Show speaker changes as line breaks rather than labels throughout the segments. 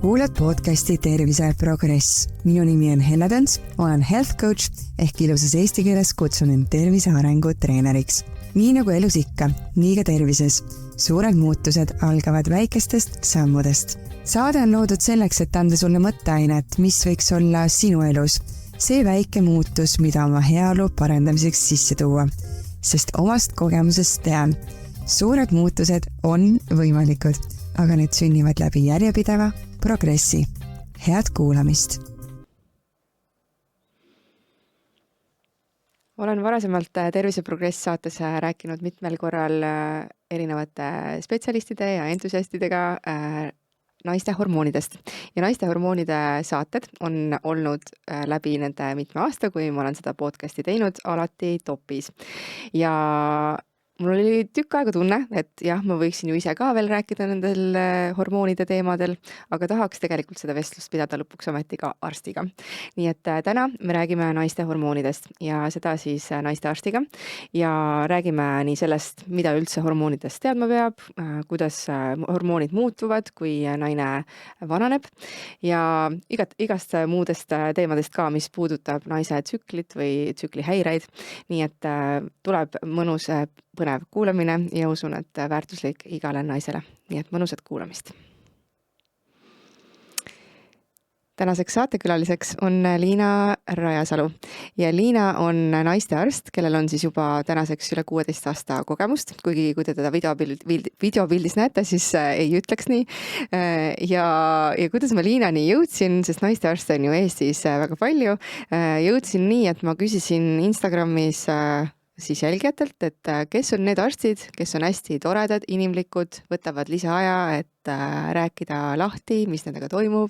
Kuulad podcasti Tervise Progress. Minu nimi on Helle Töns, olen health coach ehk ilusas eesti keeles kutsun end tervise arengu treeneriks. Nii nagu elus ikka, nii ka tervises. Suured muutused algavad väikestest sammudest. Saade on loodud selleks, et anda sulle mõtteainet, mis võiks olla sinu elus. See väike muutus, mida oma heaolu parendamiseks sisse tuua. Sest omast kogemusest tean, suured muutused on võimalikud, aga need sünnivad läbi järjepideva progressi. Head kuulamist! Olen varasemalt Tervise Progress saates rääkinud mitmel korral erinevate spetsialistide ja entusiastidega naiste hormoonidest. Ja naiste hormoonide saated on olnud läbi nende mitme aasta, kui ma olen seda podcasti teinud, alati topis. Ja mul oli tükk aega tunne, et jah, ma võiksin ju ise ka veel rääkida nendel hormoonide teemadel, aga tahaks tegelikult seda vestlust pidada lõpuks ometi ka arstiga. Nii et täna me räägime naiste hormoonidest ja seda siis naiste arstiga ja räägime nii sellest, mida üldse hormoonidest teadma peab, kuidas hormoonid muutuvad, kui naine vananeb ja igast muudest teemadest ka, mis puudutab naise tsüklit või tsüklihäireid. Nii et tuleb mõnus põnev kuulamine ja usun, et väärtuslik igale naisele. Nii et mõnusat kuulamist. Tänaseks saatekülaliseks on Liina Rajasalu ja Liina on naistearst, kellel on siis juba tänaseks üle 16 aasta kogemust, kuigi kui te teda videopildis näete, siis ei ütleks nii. Ja kuidas ma Liinani jõudsin, sest naistearste on ju Eestis väga palju, jõudsin nii, et ma küsisin Instagramis siis jälgijatelt, et kes on need arstid, kes on hästi toredad, inimlikud, võtavad lisaaja, et rääkida lahti, mis nendega toimub,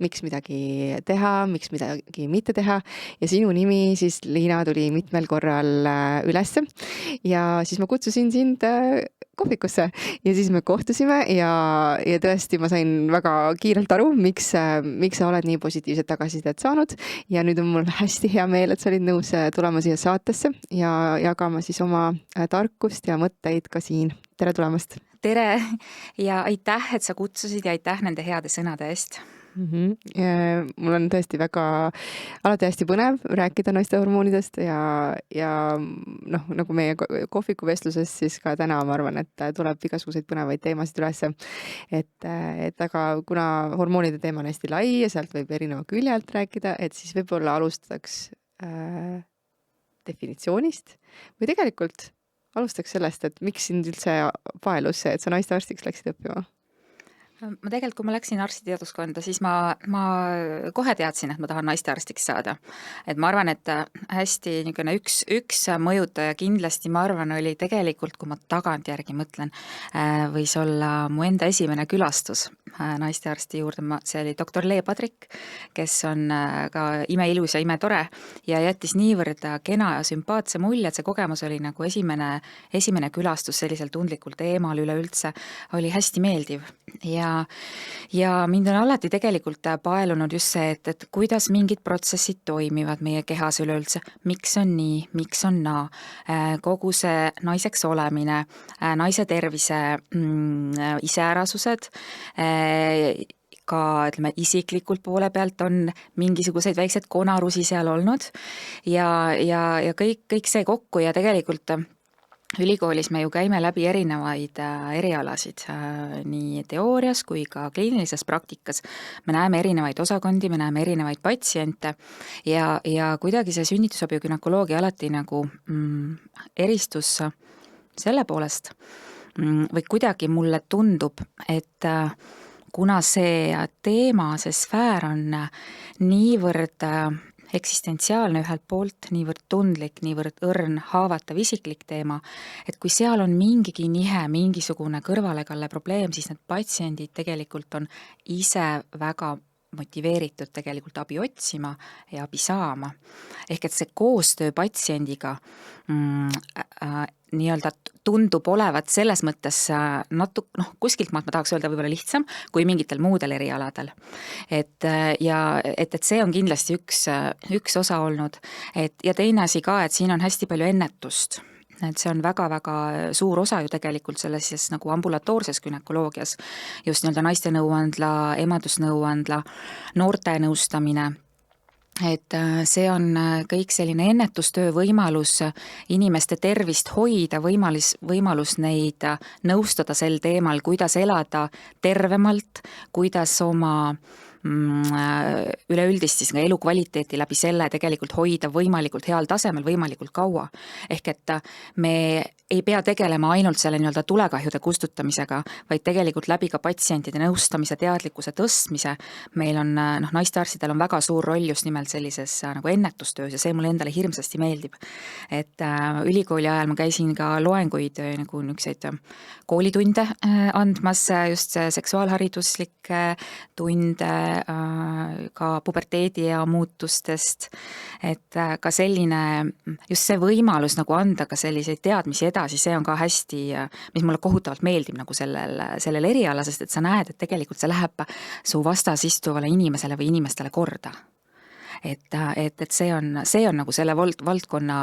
miks midagi teha, miks midagi mitte teha. Ja sinu nimi siis Liina tuli mitmel korral ülesse ja siis ma kutsusin sind kohvikusse ja siis me kohtusime ja tõesti ma sain väga kiirelt aru, miks sa oled nii positiivset tagasisidet saanud ja nüüd on mul hästi hea meel, et sa olid nõus tulema siia saatesse ja jagama siis oma tarkust ja mõtteid ka siin. Tere tulemast!
Tere ja aitäh, et sa kutsusid ja aitäh nende heade sõnade eest.
Mul on tõesti alati hästi põnev rääkida naiste hormoonidest ja nagu meie kohvikuvestluses, siis ka täna ma arvan, et tuleb igasuguseid põnevaid teemasid ülesse. Et aga kuna hormoonide teema on hästi lai ja sealt võib erineva küljelt rääkida, et siis võib-olla alustaks definitsioonist või tegelikult alustaks sellest, et miks sind üldse paelus see, et sa naistearstiks läksid õppima?
Ma tegelikult, kui ma läksin arstiteaduskonda, siis ma kohe teadsin, et ma tahan naistearstiks saada. Et ma arvan, et hästi üks mõjutaja kindlasti, ma arvan, oli tegelikult, kui ma tagantjärgi mõtlen, võis olla mu enda esimene külastus naistearsti juurde. See oli doktor Lee Padrik, kes on ka imeilus ja imetore ja jättis niivõrd kena ja sümpaatse mulje, et see kogemus oli nagu esimene külastus sellisel tundlikul teemal üleüldse, oli hästi meeldiv. Ja mind on alati tegelikult paelunud just see, et kuidas mingid protsessid toimivad meie kehas üleüldse, miks on nii, miks on naa, kogu see naiseks olemine, naise tervise iseärasused, ka ütleme, isiklikult poole pealt on mingisuguseid väikseid konarusi seal olnud ja kõik see kokku ja tegelikult ülikoolis me ju käime läbi erinevaid erialasid, nii teoorias kui ka kliinilises praktikas. Me näeme erinevaid osakondi, me näeme erinevaid patsiente ja kuidagi see sünnitusabi-günekoloogia alati nagu eristus selle poolest või kuidagi mulle tundub, et kuna see teema, see sfäär on niivõrd eksistentsiaalne ühelt poolt, niivõrd tundlik, niivõrd õrn, haavatav isiklik teema, et kui seal on mingigi nihe, mingisugune kõrvalekalle probleem, siis need patsiendid tegelikult on ise väga motiveeritud tegelikult abi otsima ja abi saama. Ehk et see koostöö patsiendiga nii-öelda tundub olevat selles mõttes kuskilt maalt ma tahaks öelda võib-olla lihtsam kui mingitel muudel erialadel. Et see on kindlasti üks osa olnud. Ja teine asi ka, et siin on hästi palju ennetust. et see on väga-väga suur osa ju tegelikult selles siis nagu ambulatoorses günekoloogias, just nii-öelda naiste nõuandla, emadusnõuandla, noorte nõustamine, et see on kõik selline ennetustöö võimalus inimeste tervist hoida, võimalus neid nõustada sel teemal, kuidas elada tervemalt, kuidas oma üleüldist siis elukvaliteeti läbi selle tegelikult hoida võimalikult heal tasemel võimalikult kaua. Ehk et me ei pea tegelema ainult selle nii-öelda tulekahjude kustutamisega, vaid tegelikult läbi ka patsientide nõustamise, teadlikkuse tõstmise. Meil on, naistearstidel on väga suur roll just nimelt sellises nagu ennetustöös ja see mulle endale hirmsasti meeldib. Et ülikooli ajal ma käisin ka loenguid nagu niisuguseid koolitunde andmas, just seksuaalhariduslikke tunde, ka puberteedi ja muutustest, et ka selline, just see võimalus nagu anda ka selliseid teadmisi edasi, see on ka hästi, mis mulle kohutavalt meeldib nagu sellel eriala, sest et sa näed, et tegelikult see läheb su vastas istuvale inimesele või inimestele korda. Et see on nagu selle valdkonna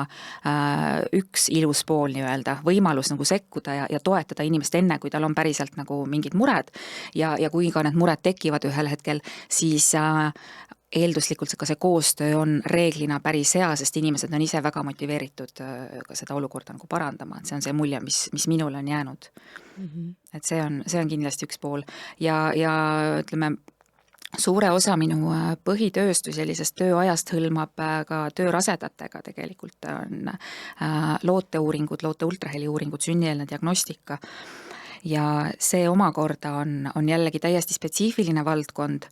üks ilus pool nii-öelda, võimalus nagu sekkuda ja toetada inimest enne, kui tal on päriselt nagu mingid mured ja kui ka need mured tekivad ühel hetkel, siis eelduslikult ka see koostöö on reeglina päris hea, sest inimesed on ise väga motiveeritud ka seda olukorda nagu parandama, et see on see mulje, mis minule on jäänud. Et see on kindlasti üks pool ja ütleme, suure osa minu põhitööst või sellisest tööajast hõlmab ka töö rasedatega, tegelikult on looteuuringud, loote ultraheliuuringud, sünnieelne diagnostika ja see omakorda on jällegi täiesti spetsiifiline valdkond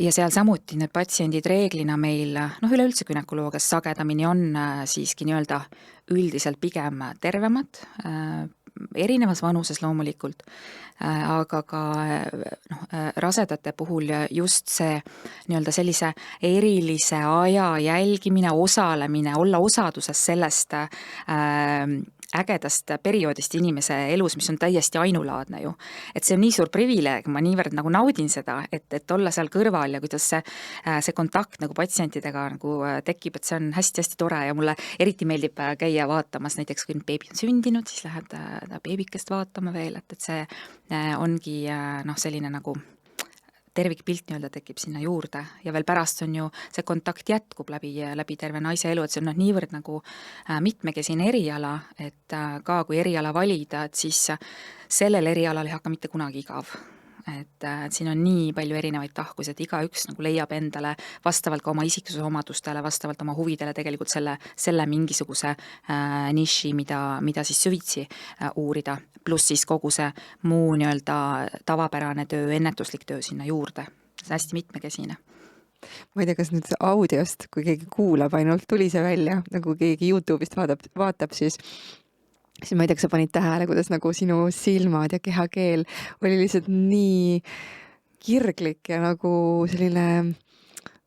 ja seal samuti need patsiendid reeglina meil, üleüldse günekoloogias sagedamini on siiski nii-öelda üldiselt pigem tervemad, erinevas vanuses loomulikult, aga ka rasedate puhul just see nii-öelda sellise erilise aja jälgimine, osalemine, olla osaduses sellest ägedast perioodist inimese elus, mis on täiesti ainulaadne ju. Et see on nii suur privileeg, ma niivõrd nagu naudin seda, et olla seal kõrval ja kuidas see kontakt nagu patsientidega nagu tekib, et see on hästi-hästi tore ja mulle eriti meeldib käia vaatamas, näiteks kui beebi on sündinud, siis lähed beebikest vaatama veel, et see ongi selline nagu tervikpilt nii-öelda tekib sinna juurde ja veel pärast on ju see kontakt jätkub läbi terve naise elu, et see on niivõrd nagu mitmekesine eriala, et ka kui eriala valida, et siis sellel erialal ei hakka mitte kunagi igav. Et siin on nii palju erinevaid tahkusid, igaüks nagu leiab endale vastavalt ka oma isiksuse omadustele, vastavalt oma huvidele tegelikult selle mingisuguse niši, mida siis süvitsi uurida, pluss siis kogu see muu nii-öelda tavapärane töö, ennetuslik töö sinna juurde. See on hästi mitmekesine.
Ma ei tea, kas nüüd audiost, kui keegi kuulab ainult, tuli see välja, nagu keegi YouTube'ist vaatab, siis ma ei tea, kas sa panid tähele, kuidas nagu sinu silmad ja kehakeel oli lihtsalt nii kirglik ja nagu selline,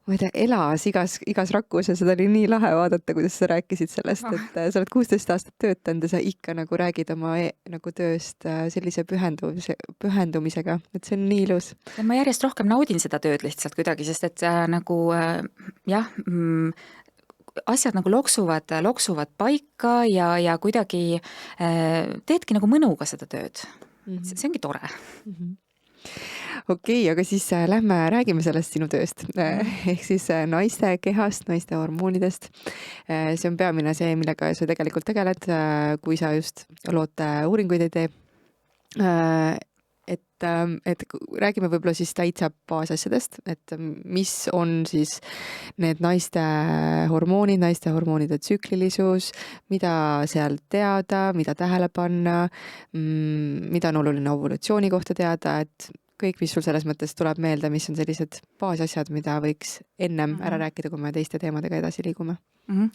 ma ei tea, elas igas rakus ja seda oli nii lahe vaadata, kuidas sa rääkisid sellest, et sa oled 16 aastat töötanud ja sa ikka nagu räägid oma nagu tööst sellise pühendumisega, et see on nii ilus.
Ma järjest rohkem naudin seda tööd lihtsalt kuidagi, sest et nagu asjad nagu loksuvad paika ja kuidagi teedki nagu mõnuga seda tööd. See ongi tore.
Okei, aga siis lähme räägime sellest sinu tööst. Ehk siis naiste kehast, naiste hormoonidest. See on peamine see, millega sa tegelikult tegeled, kui sa just loote uuringuid ei tee. Et räägime võib-olla siis täitsa baasasjadest, et mis on siis need naiste hormoonide tsüklilisus, mida seal teada, mida tähele panna, mida on oluline ovulatsiooni kohta teada, et kõik, mis sul selles mõttes tuleb meelde, mis on sellised baasasjad, mida võiks ennem ära rääkida, kui me teiste teemadega edasi liigume.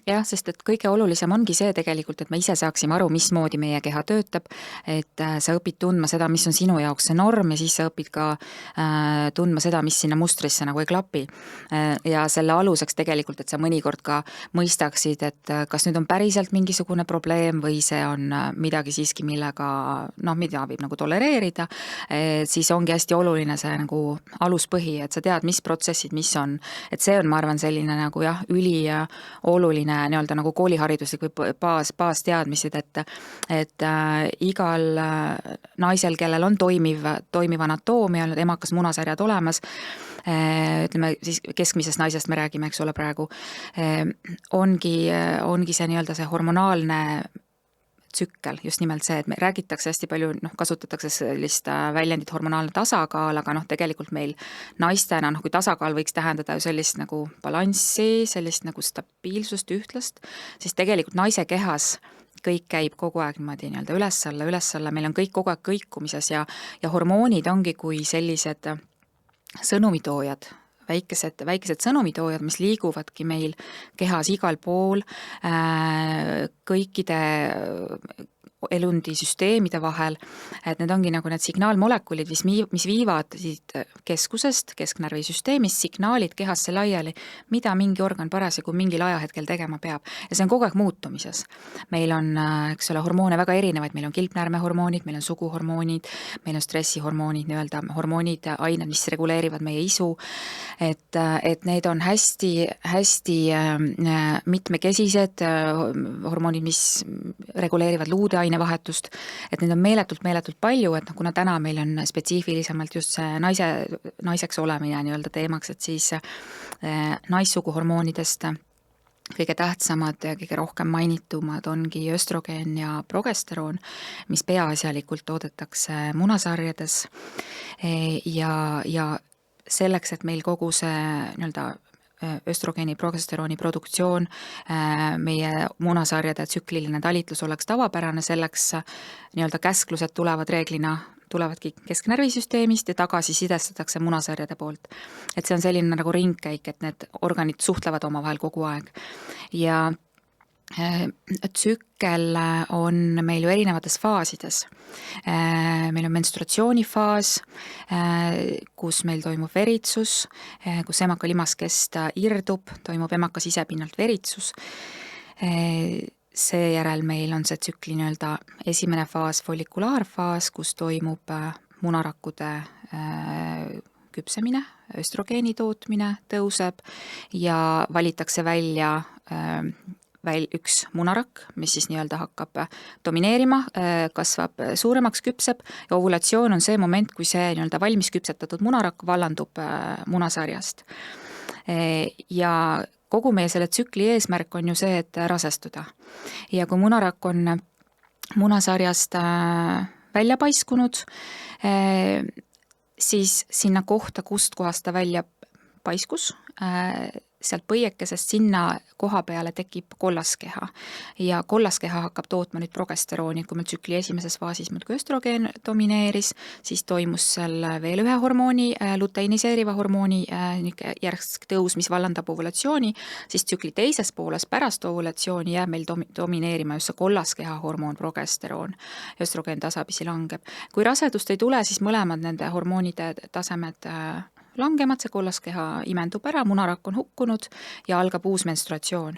Jah, sest et kõige olulisem ongi see tegelikult, et me ise saaksime aru, mismoodi meie keha töötab, et sa õpid tundma seda, mis on sinu jaoks see norm ja siis sa õpid ka tundma seda, mis sinna mustrisse nagu ei klapi. Ja selle aluseks tegelikult, et sa mõnikord ka mõistaksid, et kas nüüd on päriselt mingisugune probleem või see on midagi siiski, mida võib nagu tolereerida, siis ongi hästi hästi oluline see nagu aluspõhi, et sa tead, mis protsessid, mis on. Et see on, ma arvan, selline nagu jah, oluline nii-öelda nagu koolihariduslik või baasteadmised, et igal naisel, kellel on toimiv anatoomia, emakas munasarjad olemas, ütleme siis keskmisest naisest me räägime, eks ole, praegu, ongi see nii-öelda see hormonaalne tsükkel, just nimelt see, et me räägitakse hästi palju, kasutatakse sellist väljendit hormonaalne tasakaal, aga tegelikult meil naistena, kui tasakaal võiks tähendada ju sellist nagu balanssi, sellist nagu stabiilsust, ühtlust, siis tegelikult naise kehas kõik käib kogu aeg niimoodi nii-öelda üles-alla, meil on kõik kogu aeg kõikumises ja hormoonid ongi kui sellised sõnumitoojad, väikesed sõnumitoojad, mis liiguvadki meil kehas igal pool kõikide elundisüsteemide vahel, et need ongi nagu need signaalmolekulid, mis viivad siit keskusest, kesknärvisüsteemist signaalid kehasse laiali, mida mingi organ parasjagu mingil ajahetkel tegema peab. Ja see on kogu aeg muutumises. Meil on, eks ole, hormoone väga erinevaid, meil on kilpnäärmehormoonid, meil on suguhormoonid, meil on stressihormoonid, nii-öelda hormoonid, ained, mis reguleerivad meie isu, et need on hästi mitmekesised hormoonid, mis reguleerivad luudeainevahetust, et neid on meeletult palju, et kuna täna meil on spetsiifilisemalt just see naiseks olemine nii-öelda teemaks, et siis naissuguhormoonidest kõige tähtsamad ja kõige rohkem mainitumad ongi östrogeen ja progesteroon, mis peaasjalikult toodetakse munasarjades ja selleks, et meil kogu see nii-öelda östrogeeni, progesterooni produktsioon, meie munasarjade tsükliline talitlus oleks tavapärane, selleks nii-öelda käsklused tulevadki kesknärvisüsteemist ja tagasi sidestatakse munasarjade poolt. Et see on selline nagu ringkäik, et need organid suhtlevad omavahel kogu aeg. Ja tsükkel on meil ju erinevates faasides. Meil on menstruatsioonifaas, kus meil toimub veritsus, kus emakalimaskest irdub, toimub emakas isepinnalt veritsus. Seejärel meil on see tsükli nii-öelda esimene faas, follikulaarfaas, kus toimub munarakkude küpsemine, östrogeeni tootmine tõuseb ja valitakse välja üks munarakk, mis siis nii-öelda hakkab domineerima, kasvab suuremaks, küpseb ja ovulatsioon on see moment, kui see nii-öelda valmis küpsetatud munarakk vallandub munasarjast. Ja kogu meie selle tsükli eesmärk on ju see, et rasestuda. Ja kui munarakk on munasarjast välja paiskunud, siis sinna kohta, kust kohast ta välja paiskus, sealt põiekesest sinna koha peale tekib kollaskeha ja kollaskeha hakkab tootma nüüd progesterooni, kui meil tsükli esimeses faasis muudkui östrogeen domineeris, siis toimus seal veel ühe hormooni, luteiniseeriva hormooni järsk tõus, mis vallandab ovulatsiooni, siis tsükli teises pooles pärast ovulatsiooni jääb meil domineerima just see kollaskeha hormoon, progesteroon, östrogeen tasapisi langeb. Kui rasedust ei tule, siis mõlemad nende hormoonide tasemed langemad, see kollaskeha imendub ära, munarakk on hukkunud ja algab uus menstruatsioon.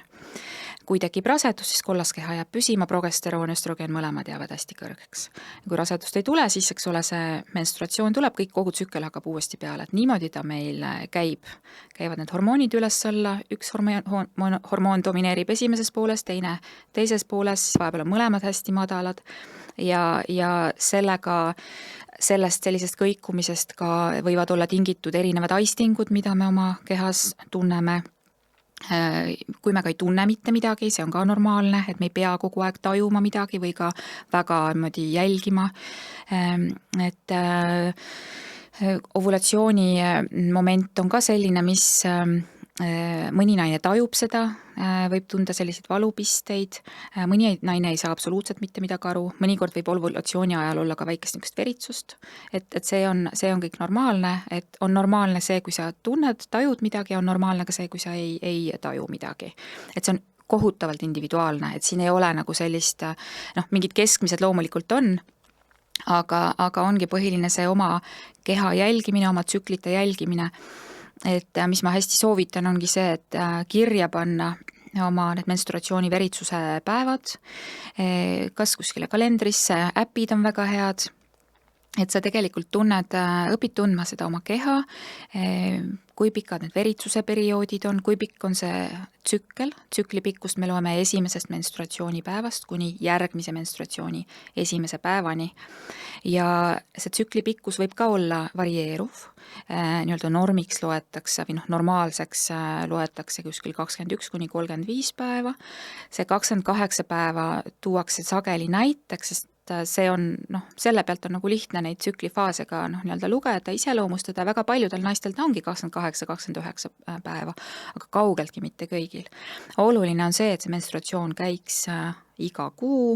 Kui tekib rasedus, siis kollaskeha jääb püsima, progesteroon, östrogeen, mõlemad jäävad hästi kõrgeks. Kui rasedust ei tule, siis eks ole see menstruatsioon tuleb, kogu tsükkel hakkab uuesti peale, et niimoodi ta meil käivad need hormoonid üles-alla, üks hormoon domineerib esimeses pooles, teine teises pooles, siis vahepeal on mõlemad hästi madalad ja sellisest kõikumisest ka võivad olla tingitud erinevad aistingud, mida me oma kehas tunneme. Kui me ka ei tunne mitte midagi, see on ka normaalne, et me ei pea kogu aeg tajuma midagi või ka väga niimoodi jälgima. Et ovulatsiooni moment on ka selline, mis mõni naine tajub seda, võib tunda selliseid valupisteid, mõni naine ei saa absoluutselt mitte midagi aru, mõnikord võib ovulatsiooni ajal olla ka väikest niisugust veritsust, et see on kõik normaalne, et on normaalne see, kui sa tunned, tajud midagi, on normaalne ka see, kui sa ei taju midagi. Et see on kohutavalt individuaalne, et siin ei ole nagu sellist, mingid keskmised loomulikult on, aga ongi põhiline see oma keha jälgimine, oma tsüklite jälgimine. Et mis ma hästi soovitan, ongi see, et kirja panna oma need menstruatsiooni veritsuse päevad, kas kuskile kalendrisse, äpid on väga head, et sa tegelikult õpid tundma seda oma keha, kui pikad need veritsuse perioodid on, kui pikk on see tsükli pikkust me loeme esimesest menstruatsioonipäevast kuni järgmise menstruatsiooni esimese päevani. Ja see tsükli pikkus võib ka olla varieeruv, nii-öelda normiks loetakse või normaalseks loetakse kuskil 21 kuni 35 päeva. See 28 päeva tuuakse sageli näiteks, sest see on, selle pealt on nagu lihtne neid tsüklifaase ka nii-öelda lugeda, iseloomustada, väga paljudel naistel ta ongi 28-29 päeva, aga kaugeltki mitte kõigil. Oluline on see, et see menstruatsioon käiks iga kuu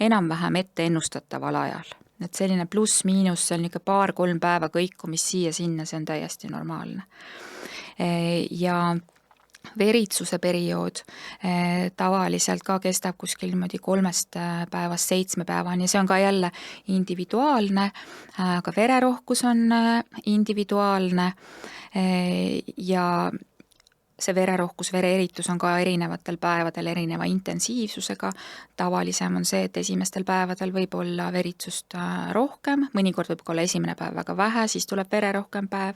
enam-vähem ette ennustataval ajal. Et selline pluss-miinus, see on niisugune 2-3 päeva kõikumis siia-sinna, see on täiesti normaalne. Ja veritsuse periood tavaliselt ka kestab kuskil 3 päevast 7 päevani, see on ka jälle individuaalne, aga vererohkus on individuaalne ja see vererohkus, vereeritus on ka erinevatel päevadel erineva intensiivsusega. Tavalisem on see, et esimestel päevadel võib olla veritsust rohkem, mõnikord võib olla esimene päev väga vähe, siis tuleb vererohkem päev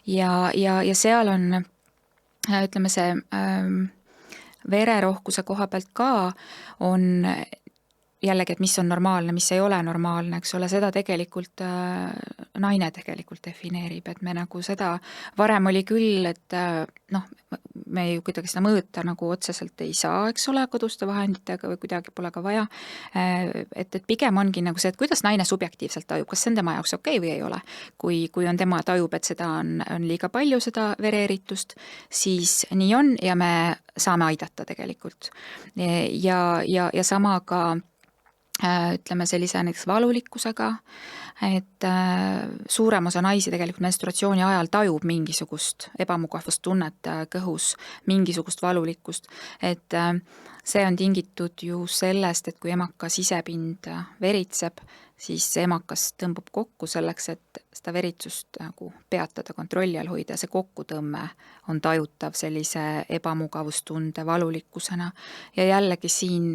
ja seal on ütleme see vererohkuse koha pealt ka on jällegi, et mis on normaalne, mis ei ole normaalne, eks ole, seda tegelikult naine tegelikult defineerib, et me nagu seda varem oli küll, et me ju kuidagi seda mõõta nagu otseselt ei saa, eks ole, koduste vahenditega või kuidagi pole ka vaja, et pigem ongi nagu see, et kuidas naine subjektiivselt tajub, kas see on tema jaoks okei või ei ole. Kui on tema tajub, et seda on liiga palju, seda vereeritust, siis nii on ja me saame aidata tegelikult. Ja sama ka ütleme sellise näiteks valulikkusega, et suurem osa naisi tegelikult menstruatsiooni ajal tajub mingisugust ebamugavust tunnet kõhus, mingisugust valulikkust, et see on tingitud ju sellest, et kui emaka sisepind veritseb, siis see emakas tõmbub kokku selleks, et seda veritsust nagu peatada, kontrolli all hoida, see kokkutõmme on tajutav sellise ebamugavustunde valulikkusena ja jällegi siin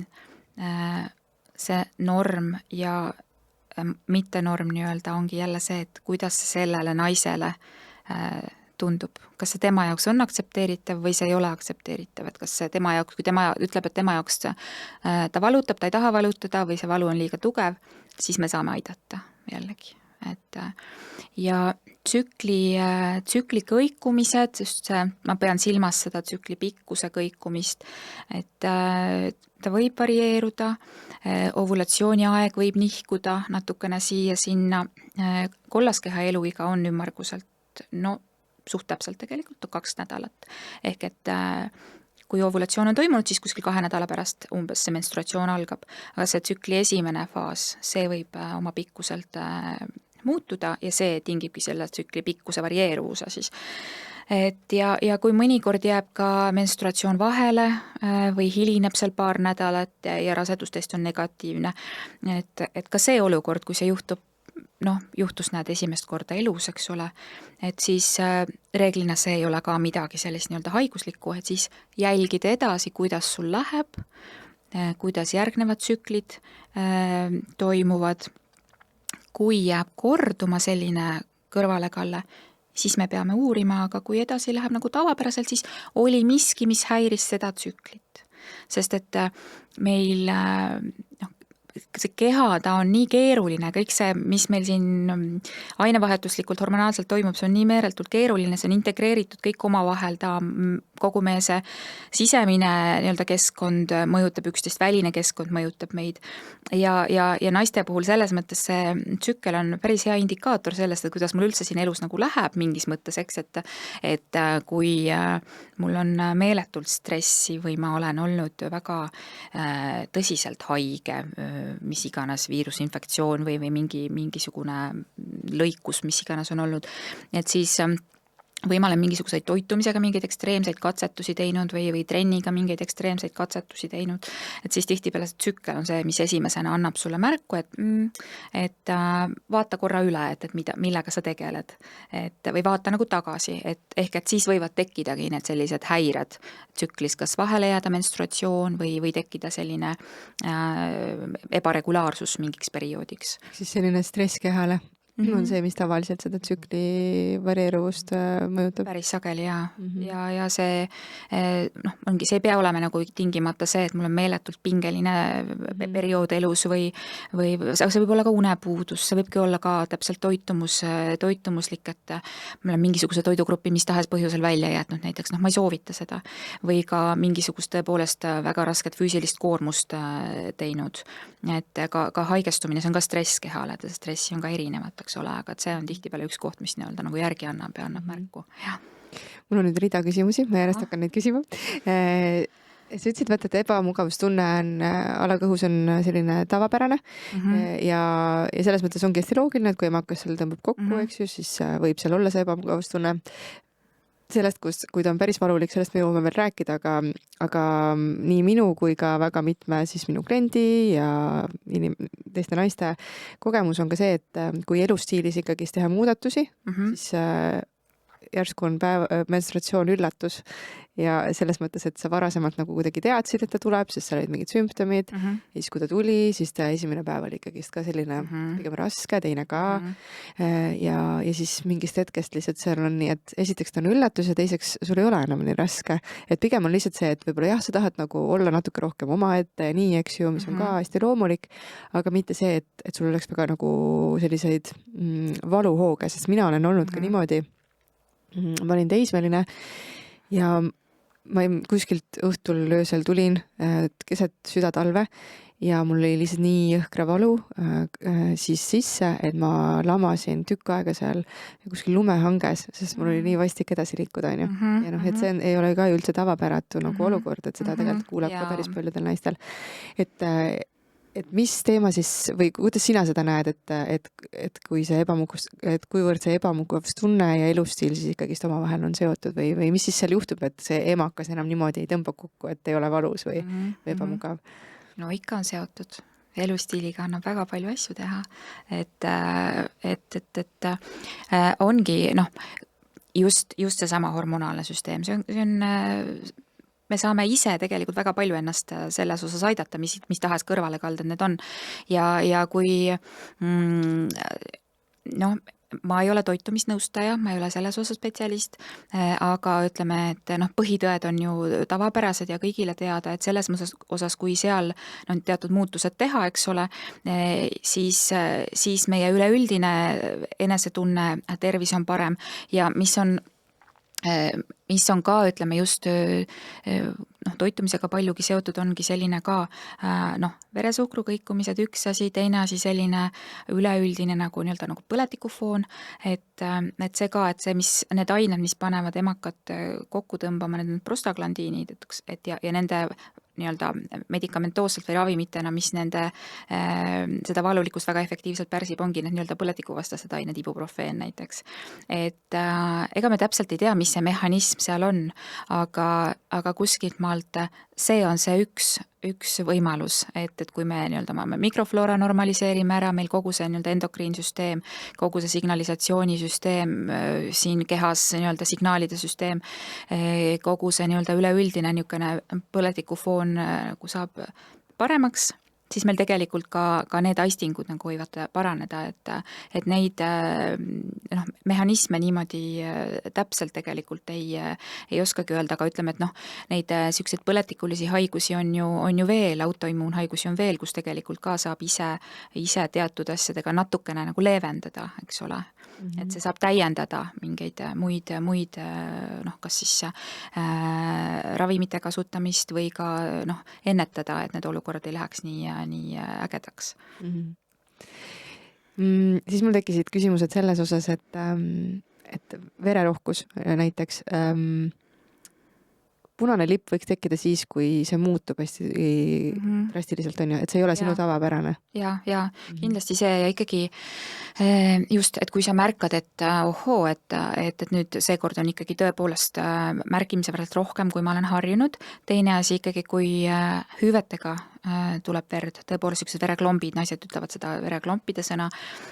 see norm ja mittenorm nii-öelda ongi jälle see, et kuidas sellele naisele tundub. Kas see tema jaoks on aktsepteeritav või see ei ole aktsepteeritav, et kas see tema jaoks, kui tema ütleb, et tema jaoks ta valutab, ta ei taha valutada või see valu on liiga tugev, siis me saame aidata jällegi. Ja tsükli kõikumised, just see, ma pean silmas seda tsükli pikkuse kõikumist, et ta võib varieeruda, ovulatsiooni aeg võib nihkuda natukene siia-sinna, kollaskeha eluiga on ümmarguselt, suht täpselt tegelikult 2 nädalat, ehk et kui ovulatsioon on toimunud, siis kuskil 2 nädala pärast umbes see menstruatsioon algab, aga see tsükli esimene faas, see võib oma pikkuselt muutuda ja see tingibki selle tsükli pikkuse varieeruvuse siis. Ja kui mõnikord jääb ka menstruatsioon vahele või hilineb seal paar nädalat ja rasedustest on negatiivne, et ka see olukord, kui see juhtub, juhtus näed esimest korda elus, eks ole, et siis reeglina see ei ole ka midagi sellist nii-öelda haiguslikku, et siis jälgida edasi, kuidas sul läheb, kuidas järgnevad tsüklid toimuvad. Kui jääb korduma selline kõrvalekalle, siis me peame uurima, aga kui edasi läheb nagu tavapäraselt, siis oli miski, mis häiris seda tsüklit. Sest et meil see keha, ta on nii keeruline, kõik see, mis meil siin ainevahetuslikult hormonaalselt toimub, see on nii meeletult keeruline, see on integreeritud kõik omavahel, ta kogu meie see sisemine nii-öelda keskkond mõjutab üksteist, väline keskkond mõjutab meid ja naiste puhul selles mõttes see tsükkel on päris hea indikaator sellest, et kuidas mul üldse siin elus nagu läheb mingis mõttes, eks, et kui mul on meeletult stressi või ma olen olnud väga tõsiselt haige, mis iganes viirusinfektsioon või mingisugune lõikus, mis iganes on olnud, et siis või ma olen mingisuguseid toitumisega mingeid ekstreemseid katsetusi teinud või trenniga mingeid ekstreemseid katsetusi teinud, et siis tihtipeale see tsükkel on see, mis esimesena annab sulle märku, et vaata korra üle, et millega sa tegeled. Või vaata nagu tagasi, et siis võivad tekkidagi need sellised häired tsüklis, kas vahele jääda menstruatsioon või tekkida selline ebaregulaarsus mingiks perioodiks.
Siis selline stress kehale on see, mis tavaliselt seda tsükli varieeruvust mõjutab.
Päris sageli ja see ongi, see ei pea olema nagu tingimata see, et mul on meeletult pingeline periood elus või see võib olla ka unepuudus, see võibki olla ka täpselt toitumuslik, et ma olen mingisuguse toidugrupi mis tahes põhjusel välja jätnud, näiteks ma ei soovita seda, või ka mingisugust tõepoolest väga rasket füüsilist koormust teinud, et ka haigestumine, see on ka stress kehale, et stressi on ka erinevat, eks ole, aga see on tihtipeale üks koht, mis nii-öelda nagu järgi annab ja annab märku.
Mul on nüüd rida küsimusi, ma järjest hakkan neid küsima. Sa ütlesid, et ebamugavustunne on alakõhus on selline tavapärane ja selles mõttes ongi hästi loogiline, et kui emakas seal tõmbab kokku, eks ju, siis võib seal olla see ebamugavustunne. Sellest, kui ta on päris valulik, sellest me jõuame veel rääkida, aga nii minu kui ka väga mitme siis minu kliendi ja teiste naiste kogemus on ka see, et kui elustiilis ikkagi teha muudatusi, siis järsku on menstratsioon üllatus ja selles mõttes, et sa varasemalt nagu kuidagi teadsid, et ta tuleb, sest seal olid mingid sümptomid ja siis kui ta tuli, siis ta esimene päev oli ikkagi ka selline pigem raske, teine ka ja siis mingist hetkest lihtsalt seal on nii, et esiteks ta on üllatus ja teiseks sul ei ole enam nii raske, et pigem on lihtsalt see, et võib-olla jah, sa tahad nagu olla natuke rohkem omaette ja nii, eks ju, mis on ka hästi loomulik, aga mitte see, et sul oleks väga nagu selliseid valuhooge, sest mina olen olnud ka niimoodi. Ma olin teismeline ja ma kuskilt õhtul öösel tulin keset südatalve ja mul oli lihtsalt nii jõhkra valu siis sisse, et ma lamasin tükk aega seal kuskil lumehanges, sest mul oli nii vastik edasi liikuda, on ju. Ja et see ei ole ka üldse tavapäratu nagu olukord, et seda tegelikult kuulab ka päris paljudel naistel. Et mis teema siis või kuidas sina seda näed, et kui see et kuivõrd see ebamugavustunne ja elustiil siis ikkagist omavahel on seotud või mis siis seal juhtub, et see emakas enam niimoodi ei tõmba kokku, et ei ole valus või ebamugav?
No ikka on seotud. Elustiiliga annab väga palju asju teha. Et ongi, just seesama hormonaalne süsteem, see on me saame ise tegelikult väga palju ennast selles osas aidata, mis tahes kõrvalekalded need on. Ja kui ma ei ole toitumisnõustaja, ma ei ole selles osas spetsialist, aga ütleme, et põhitõed on ju tavapärased ja kõigile teada, et selles osas, kui seal teatud muutused teha, eks ole, siis meie üleüldine enesetunne, tervis on parem ja mis on ka, ütleme just toitumisega paljugi seotud, ongi selline ka veresuhkru kõikumised üks asi, teine asi selline üleüldine nagu nii-öelda nagu põletikufoon, et see ka, et need ained, mis panevad emakat kokku tõmbama, need prostaglandiinid, ja nende nii-öelda medikamentoosselt või ravimitena, mis nende seda valulikkust väga efektiivselt pärsib, ongi need nii-öelda põletikuvastased ained, ibuprofeen näiteks. Et ega me täpselt ei tea, mis see mehhanism seal on, aga kuskilt maalt see on see üks võimalus, et kui me nii-öelda mikrofloora normaliseerime ära, meil kogu see nii-öelda endokriinsüsteem, kogu see signalisatsioonisüsteem siin kehas, nii-öelda signaalide süsteem, kogu see nii-öelda üleüldine niisugune põletikufoon nagu saab paremaks, siis meil tegelikult ka need aistingud nagu võivad paraneda, et neid mehhanisme niimoodi täpselt tegelikult ei oskagi öelda, aga ütleme, et neid selliseid põletikulisi haigusi on ju veel, autoimmuunhaigusi on veel, kus tegelikult ka saab ise teatud asjadega natukene nagu leevendada, eks ole. Et see saab täiendada mingeid muid kas siis ravimite kasutamist või ka ennetada, et need olukorrad ei läheks nii ägedaks.
Siis mul tekkisid küsimused selles osas, et vererohkus näiteks punane lipp võiks tekkida siis, kui see muutub hästi drastiliselt, on ju, et see ei ole sinu tavapärane.
Ja kindlasti see ja ikkagi just, et kui sa märkad, et ohoo, et nüüd seekord on ikkagi tõepoolest märkimisväärselt rohkem, kui ma olen harjunud. Teine asi ikkagi, kui hüüvetega tuleb verd, tõepoolest niisugused vereklombid, naised ütlevad seda vereklompide sõna,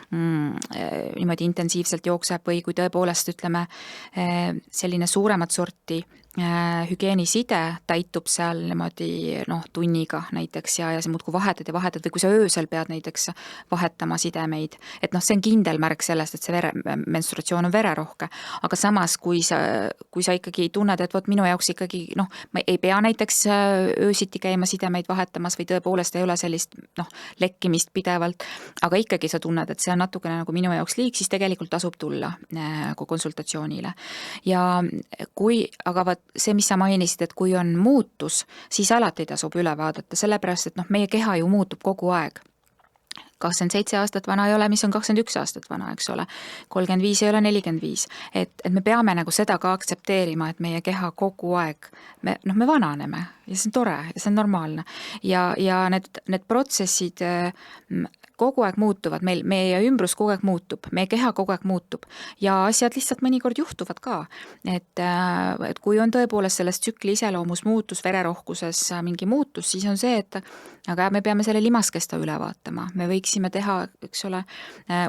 niimoodi intensiivselt jookseb või kui tõepoolest ütleme selline suuremat sorti hügieeniside täitub seal niimoodi tunniga näiteks ja see muudkui vahetad või kui sa öösel pead näiteks vahetama sidemeid, et see on kindel märk sellest, et see menstruatsioon on vererohke, aga samas kui sa ikkagi tunned, et minu jaoks ikkagi ma ei pea näiteks öösiti käima sidemeid vahetamas või tõepoolest ei ole sellist lekkimist pidevalt, aga ikkagi sa tunned, et see on natukene nagu minu jaoks liig, siis tegelikult tasub tulla konsultatsioonile. Ja aga see, mis sa mainisid, et kui on muutus, siis alati tasub üle vaadata, sellepärast, et meie keha ju muutub kogu aeg. 27 aastat vana ei ole, mis on 21 aastat vana, eks ole. 35 ei ole 45. Et me peame nagu seda ka aktsepteerima, et meie keha kogu aeg, me vananeme ja see on tore ja see on normaalne. Ja need protsessid kogu aeg muutuvad, meie ümbrus kogu aeg muutub, meie keha kogu aeg muutub ja asjad lihtsalt mõnikord juhtuvad ka. Et kui on tõepoolest selles tsükli iseloomus muutus, vererohkuses mingi muutus, siis on see, et aga me peame selle limaskesta üle vaatama. Me võiksime teha, eks ole,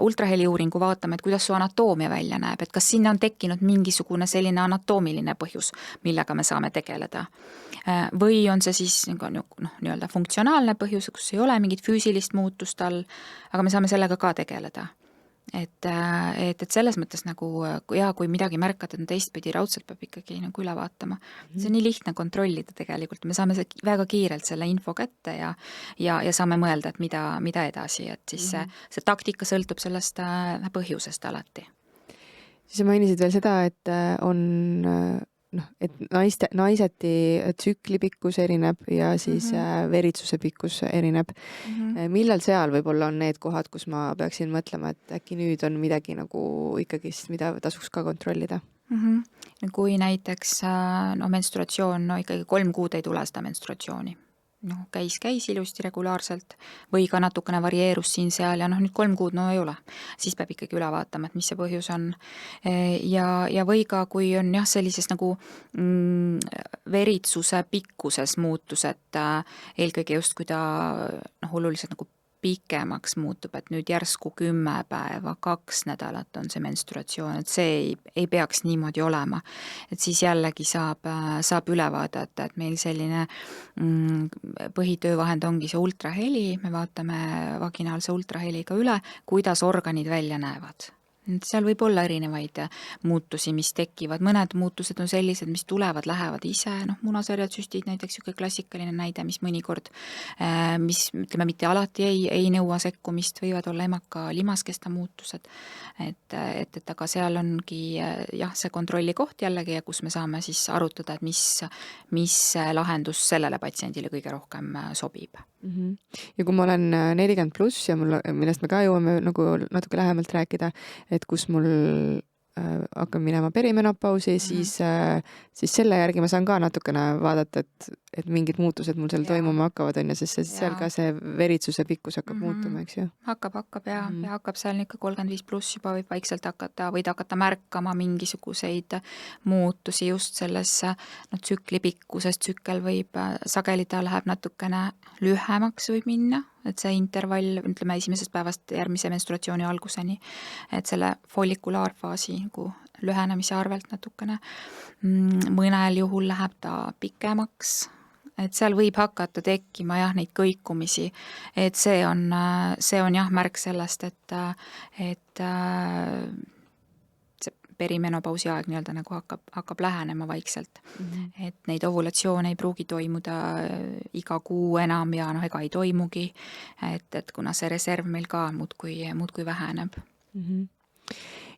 ultraheliuuringu vaatama, et kuidas su anatoomia välja näeb, et kas sinna on tekkinud mingisugune selline anatoomiline põhjus, millega me saame tegeleda. Või on see siis nii-öelda funktsionaalne põhjus, kus ei ole mingit füüsilist muutust all, aga me saame sellega ka tegeleda. Et selles mõttes nagu, kui midagi märkad, et teistpidi raudselt peab ikkagi nagu üle vaatama. See on nii lihtne kontrollida tegelikult. Me saame väga kiirelt selle info kätte ja saame mõelda, et mida edasi. Et siis see taktika sõltub sellest põhjusest alati.
Siis mainisid veel seda, et on et naiseti tsükli pikkus erineb ja siis veritsuse pikkus erineb. Millal seal võib-olla on need kohad, kus ma peaksin mõtlema, et äkki nüüd on midagi nagu ikkagist, mida tasuks ka kontrollida?
Kui näiteks menstruatsioon, ikkagi 3 kuud ei tule seda menstruatsiooni. Käis ilusti regulaarselt või ka natukene varieerus siin seal ja nüüd 3 kuud ei ole. Siis peab ikkagi üle vaatama, et mis see põhjus on. Ja või ka, kui on sellises nagu veritsuse pikkuses muutus, et eelkõige just kui ta oluliselt nagu pikemaks muutub, et nüüd järsku 10 päeva, 2 nädalat on see menstruatsioon, et see ei peaks niimoodi olema. Et siis jällegi saab üle vaadata, et meil selline põhitöövahend ongi see ultraheli, me vaatame vaginaalse ultraheliga üle, kuidas organid välja näevad. Seal võib olla erinevaid muutusi, mis tekivad. Mõned muutused on sellised, mis tulevad, lähevad ise. Munasarjad, süstid näiteks üks klassikaline näide, mis mõnikord, mis ütleme mitte alati ei nõua sekkumist, võivad olla emaka limaskesta muutused. Et aga seal ongi see kontrolli koht jällegi ja kus me saame siis arutada, et mis lahendus sellele patsiendile kõige rohkem sobib.
Ja kui ma olen 40+ ja millest me ka jõuame nagu natuke lähemalt rääkida, et kus mul hakkab minema perimenopausi, siis selle järgi ma saan ka natukene vaadata, et mingid muutused mul seal toimuma hakkavad, on ja sest seal ka see veritsuse pikkus hakkab muutuma, eks ju?
Hakkab ja hakkab seal 35+ juba võid vaikselt hakata märkama mingisuguseid muutusi just selles tsükli pikkuses. Tsükkel võib sageli ta läheb natukene lühemaks võib minna, et see intervall, ütleme esimesest päevast järgmise menstruatsiooni alguseni, et selle follikulaarfaasi lühenemise arvelt natukene. Mõnel juhul läheb ta pikemaks, et seal võib hakata tekkima neid kõikumisi, et see on märk sellest, et see perimenopausi aeg nii-öelda nagu hakkab lähenema vaikselt. Et neid ovulatsioone ei pruugi toimuda iga kuu enam ja ega ei toimugi, et kuna see reserv meil ka muudkui väheneb.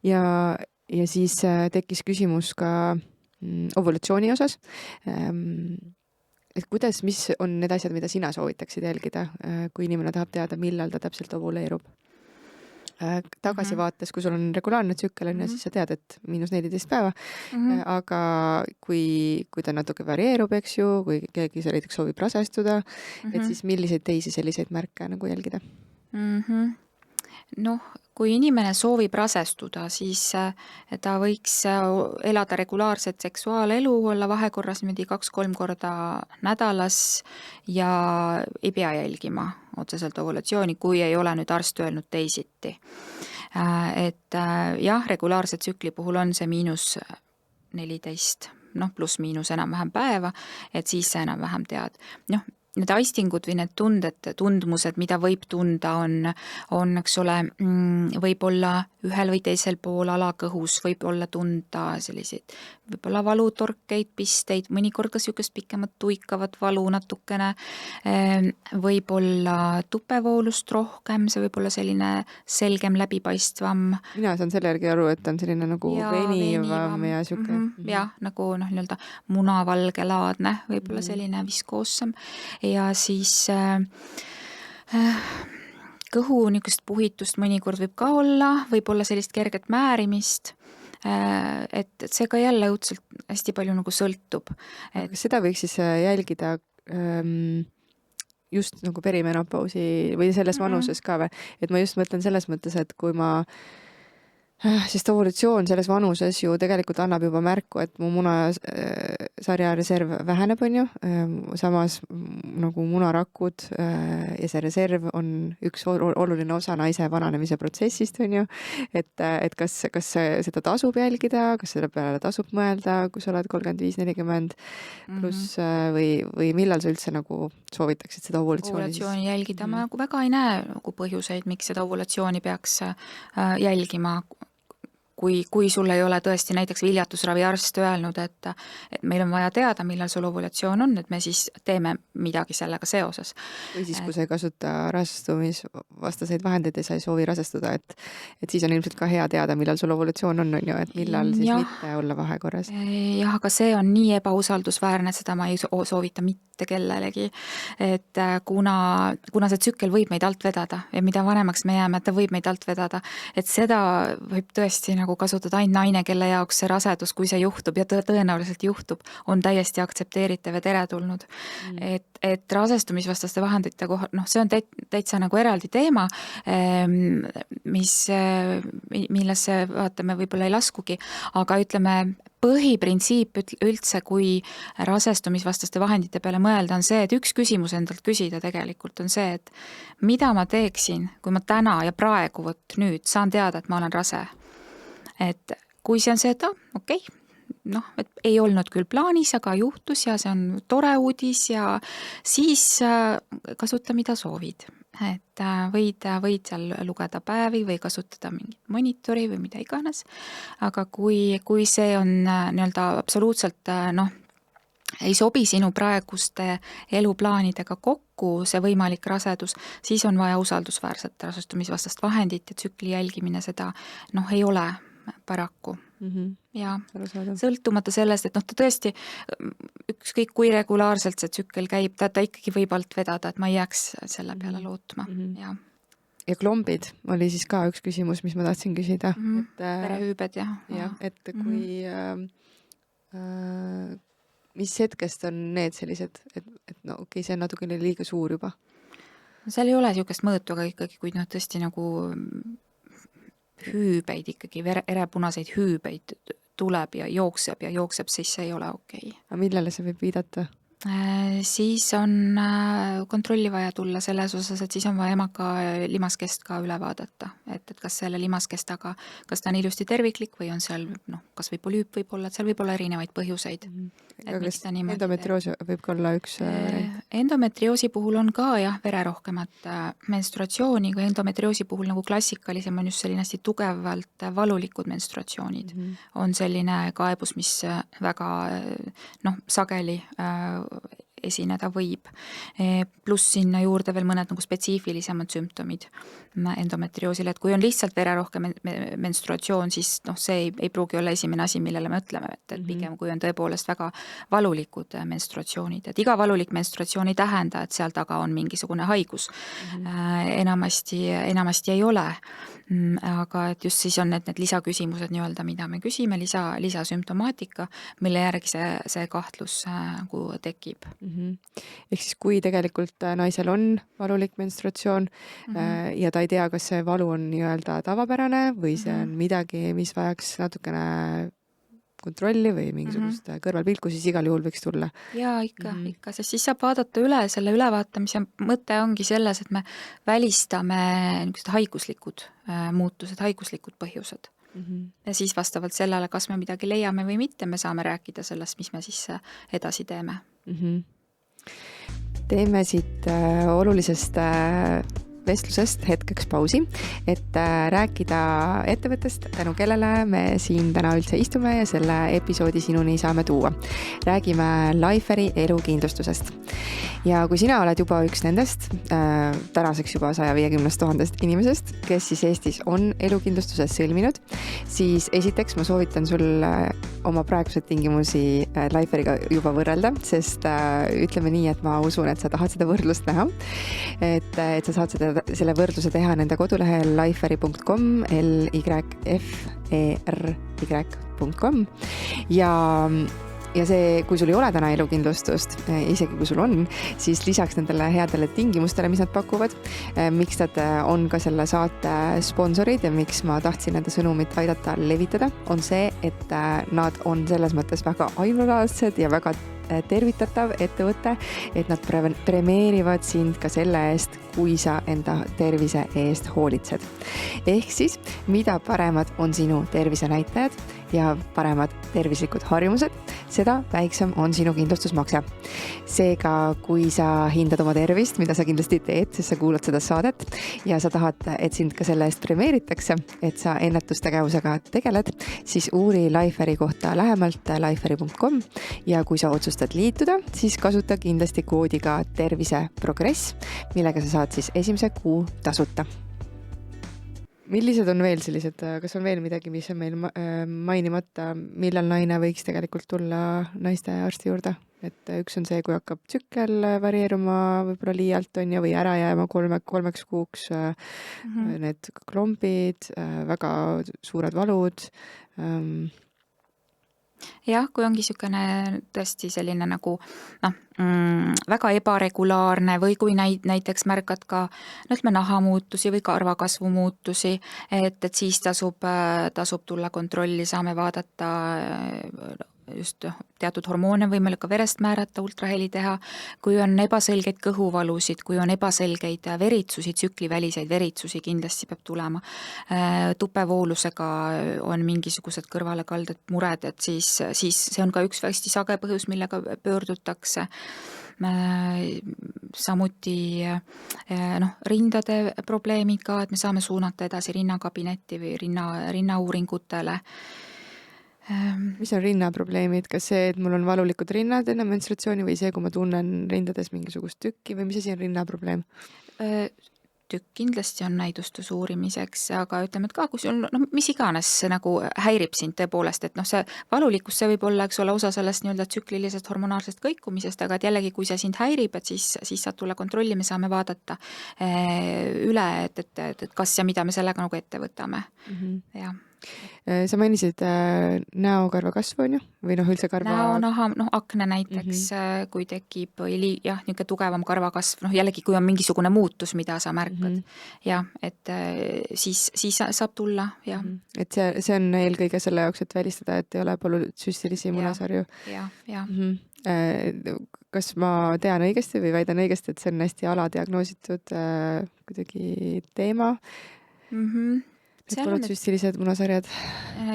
Ja siis tekkis küsimus ka ovulatsiooni osas. Et mis on need asjad, mida sina soovitaksid jälgida, kui inimene tahab teada, millal ta täpselt ovuleerub? tagasivaates, kui sul on regulaarne tsükkel, on ju, siis sa tead, et -14 päeva. Aga kui ta natuke varieerub, eks ju, kui keegi näiteks soovib rasestuda, et siis milliseid teisi selliseid märke nagu jälgida?
Noh, kui inimene soovib rasestuda, siis ta võiks elada regulaarset seksuaalelu, olla vahekorras niimoodi 2-3 korda nädalas ja ei pea jälgima otseselt ovulatsiooni, kui ei ole nüüd arst öelnud teisiti. Et jah, regulaarse tsükli puhul on see -14, pluss-miinus enam-vähem päeva, et siis sa enam-vähem tead. Need aistingud või need tundmused, mida võib tunda, on, eks ole, võib olla ühel või teisel pool alakõhus, võib olla tunda selliseid võib-olla valutorkeid, pisteid, mõnikord ka niisugust pikemat tuikavat valu natukene, võib olla tupevoolust rohkem, see võib olla selline selgem, läbipaistvam.
Mina saan selle järgi aru, et on selline nagu venivam ja siuke.
Jah, nagu nii-öelda munavalgelaadne, võib-olla selline viskoossem. Ja siis kõhu niisugust puhitust mõnikord võib ka olla, võib olla sellist kerget määrimist, et see ka jälle õudselt hästi palju nagu sõltub.
Kas seda võiks siis jälgida just nagu perimenopausi või selles vanuses ka või? Et ma just mõtlen selles mõttes, et kui ma sest ovulatsioon selles vanuses ju tegelikult annab juba märku, et mu munasarja reserv väheneb, on ju. Samas nagu munarakud ja see reserv on üks oluline osa naise vananemise protsessist, on ju. Et kas seda tasub jälgida, kas selle peale tasub mõelda, kui sa oled 35-40 pluss või millal sa üldse nagu soovitaksid seda ovulatsiooni
jälgida? Ma nagu väga ei näe nagu põhjuseid, miks seda ovulatsiooni peaks jälgima. Kui sul ei ole tõesti näiteks viljatusraviarst öelnud, et meil on vaja teada, millal sul ovulatsioon on, et me siis teeme midagi sellega seoses.
Või siis, kui sa ei kasuta rasestumisvastaseid vahendeid ja sa ei soovi rasestuda, et siis on ilmselt ka hea teada, millal sul ovulatsioon on ju, et millal siis mitte olla vahekorras.
Jah, aga see on nii ebausaldusväärne, seda ma ei soovita mitte kellelegi, et kuna see tsükkel võib meid alt vedada ja mida vanemaks me jääme, et ta võib meid alt vedada, et seda võib tõesti nagu kasutada ainult naine, kelle jaoks see rasedus, kui see juhtub ja tõenäoliselt juhtub, on täiesti aktsepteeritav ja teretulnud. Et rasestumisvastaste vahendite kohal, see on täitsa nagu eraldi teema, millesse vaatame võib-olla ei laskugi, aga ütleme, põhiprintsiip üldse, kui rasestumisvastaste vahendite peale mõelda, on see, et üks küsimus endalt küsida tegelikult on see, et mida ma teeksin, kui ma täna ja praegu nüüd saan teada, et ma olen rase. Et kui see on seda, okei, et ei olnud küll plaanis, aga juhtus ja see on tore uudis ja siis kasuta, mida soovid. Et võid seal lugeda päevi või kasutada mingit monitori või mida iganes, aga kui see on nii-öelda absoluutselt ei sobi sinu praeguste eluplaanidega kokku, see võimalik rasedus, siis on vaja usaldusväärset rasestumisvastast vahendit ja tsükli jälgimine seda ei ole paraku. Ja sõltumata sellest, et ta tõesti ükskõik kui regulaarselt see tsükkel käib, ta ikkagi võib alt vedada, et ma ei jääks selle peale lootma.
Ja klombid oli siis ka üks küsimus, mis ma tahtsin küsida.
Verehüübed, jah.
Et kui mis hetkest on need sellised, et okei, see on natukene liiga suur juba?
Seal ei ole niisugust mõõtu, aga ikkagi, kui tõesti nagu hüübeid ikkagi, erepunaseid hüübeid tuleb ja jookseb, siis see ei ole okei.
Aga millele see võib viidata?
Siis on kontrolli vaja tulla selles osas, et siis on vaja emaka limaskest ka üle vaadata, et kas selle limaskestaga, kas ta on ilusti terviklik või on seal, kas või polüüp võib olla, et seal võib olla erinevaid põhjuseid.
Kas endometrioosi võib ka olla üks
endometrioosi puhul on ka vererohkemat menstruatsiooni, kui endometrioosi puhul nagu klassikalisem on just selline hästi tugevalt valulikud menstruatsioonid. On selline kaebus, mis väga sageli esineda võib. Pluss sinna juurde veel mõned nagu spetsiifilisemad sümptomid endometrioosil, et kui on lihtsalt vererohke menstruatsioon, siis see ei pruugi olla esimene asi, millele me mõtleme, et pigem kui on tõepoolest väga valulikud menstruatsioonid, et iga valulik menstruatsioon ei tähenda, et seal taga on mingisugune haigus. Enamasti ei ole. Aga et just siis on need lisaküsimused nii-öelda, mida me küsime, lisasümptomaatika, mille järgi see kahtlus tekib.
Ehk siis kui tegelikult naisel on valulik menstruatsioon ja ta ei tea, kas see valu on nii-öelda tavapärane või see on midagi, mis vajaks natukene kontrolli või mingisugust kõrvalpilku, siis igal juhul võiks tulla.
Jaa, ikka, sest siis saab vaadata üle, selle ülevaatamise mõte ongi selles, et me välistame niisugused haiguslikud muutused, haiguslikud põhjused. Ja siis vastavalt sellele, kas me midagi leiame või mitte, me saame rääkida sellest, mis me siis edasi teeme.
Teeme siit olulisest vestlusest hetkeks pausi, et rääkida ettevõttest, tänu kellele me siin täna üldse istume ja selle episoodi sinuni saame tuua. Räägime Liferi elukindlustusest. Ja kui sina oled juba üks nendest, tänaseks juba 150 000 inimesest, kes siis Eestis on elukindlustuses sõlminud, siis esiteks ma soovitan sul oma praegused tingimusi Liferiga juba võrrelda, sest ütleme nii, et ma usun, et sa tahad seda võrdlust näha, et sa saad selle võrdluse teha nende kodulehel liferi.com, lifery.com ja see, kui sul ei ole täna elukindlustust, isegi kui sul on, siis lisaks nendele headele tingimustele, mis nad pakuvad, miks nad on ka selle saate sponsorid ja miks ma tahtsin nende sõnumit aidata levitada, on see, et nad on selles mõttes väga ainulaadsed ja väga tervitatav ettevõte, et nad premeerivad sind ka selle eest, kui sa enda tervise eest hoolitsed. Ehk siis, mida paremad on sinu tervisenäitajad ja paremad tervislikud harjumused, seda väiksem on sinu kindlustusmakse. Seega, kui sa hindad oma tervist, mida sa kindlasti teed, sest sa kuulad seda saadet ja sa tahad, et sind ka selle eest premeeritakse, et sa ennetustegevusega tegeled, siis uuri Liferi kohta lähemalt liferi.com ja kui sa otsustad liituda, siis kasuta kindlasti koodiga terviseprogress, millega sa saad siis esimese kuu tasuta. Millised on veel sellised, kas on veel midagi, mis on meil mainimata, millal naine võiks tegelikult tulla naiste arsti juurde? Et üks on see, kui hakkab tsükkel varieeruma võib-olla liialt on ja või ära jääma kolmeks kuuks, need klombid, väga suured valud.
Jah, kui ongi niisugune tõesti selline nagu väga ebaregulaarne või kui näiteks märkad ka nahamuutusi või karvakasvu muutusi, et siis tasub tulla kontrolli, saame vaadata just teatud hormoone võimalik ka verest määrata, ultraheli teha, kui on ebaselgeid kõhuvalusid, kui on ebaselgeid veritsusi, tsükliväliseid veritsusi kindlasti peab tulema. Tupevoolusega on mingisugused kõrvalekalded mured, et siis see on ka üks hästi sage põhjus, millega pöördutakse. Samuti rindade probleemid ka, et me saame suunata edasi rinnakabinetti või rinnauuringutele.
Mis on rinnaprobleemid? Kas see, et mul on valulikud rinnad enne menstratsiooni või see, kui ma tunnen rindades mingisugust tükki või mis asi on rinnaprobleem?
Tükk kindlasti on näidustus uurimiseks, aga ütleme, et ka kui sul mis iganes nagu häirib sind tõepoolest, et see valulikkus, see võib olla, eks ole, osa sellest nii-öelda tsüklilisest hormonaalsest kõikumisest, aga et jällegi, kui see sind häirib, et siis saad tulla kontrolli, me saame vaadata üle, et kas ja mida me sellega nagu ette võtame. Jah.
Sa mainisid näokarvakasvu on ju? Või üldse karva?
Naha, akne näiteks, kui tekib niisugune tugevam karvakasv, jällegi kui on mingisugune muutus, mida sa märkad. Jah, et siis saab tulla, jah.
Et see on eelkõige selle jaoks, et välistada, et ei ole polütsüstilisi munasarju.
Jah.
Kas ma tean õigesti või väidan õigesti, et see on hästi aladiagnoositud kuidagi teema? Polütsüstilised munasarjad.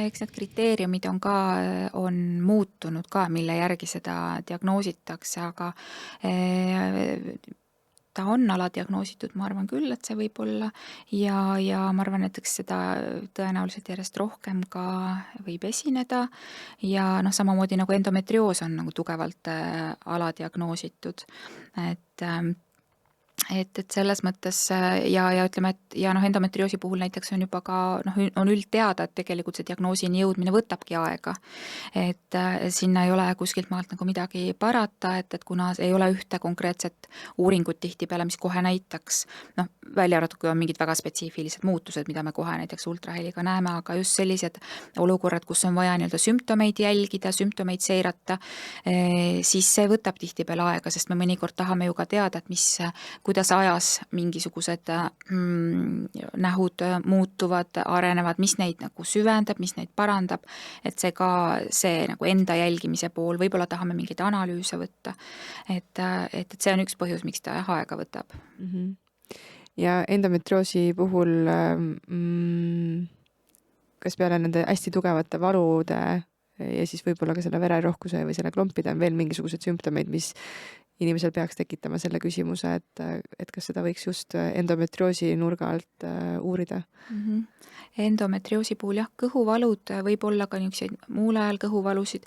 Eks need kriteeriumid on muutunud ka, mille järgi seda diagnoositakse, aga ta on aladiagnoositud, ma arvan küll, et see võib olla ja ma arvan, et eks seda tõenäoliselt järjest rohkem ka võib esineda ja noh, samamoodi nagu endometrioos on nagu tugevalt aladiagnoositud, et selles mõttes ja ütleme, et ja noh, endometrioosi puhul näiteks on juba ka on üldteada, et tegelikult see diagnoosini jõudmine võtabki aega. Et sinna ei ole kuskilt maalt nagu midagi parata, et kuna ei ole ühte konkreetset uuringut tihtipeale, mis kohe näitaks, noh, välja arvatud, kui on mingid väga spetsiifilised muutused, mida me kohe näiteks ultraheliga näeme, aga just sellised olukorrad, kus on vaja nii-öelda sümptomeid jälgida, sümptomeid seirata, siis see võtab tihtipeale aega, sest me mõnikord tahame ju ka teada, et kuidas ajas mingisugused nähud muutuvad, arenevad, mis neid nagu süvendab, mis neid parandab, et see nagu enda jälgimise pool, võib-olla tahame mingeid analüüse võtta, et see on üks põhjus, miks ta aega võtab.
Ja endometrioosi puhul kas peale nende hästi tugevate valude ja siis võib-olla ka selle vererohkuse või selle klompide on veel mingisugused sümptomeid, mis inimesel peaks tekitama selle küsimuse, et kas seda võiks just endometrioosi nurga alt uurida?
Endometrioosi puhul jah, kõhuvalud võib olla ka niisuguseid muul ajal kõhuvalusid.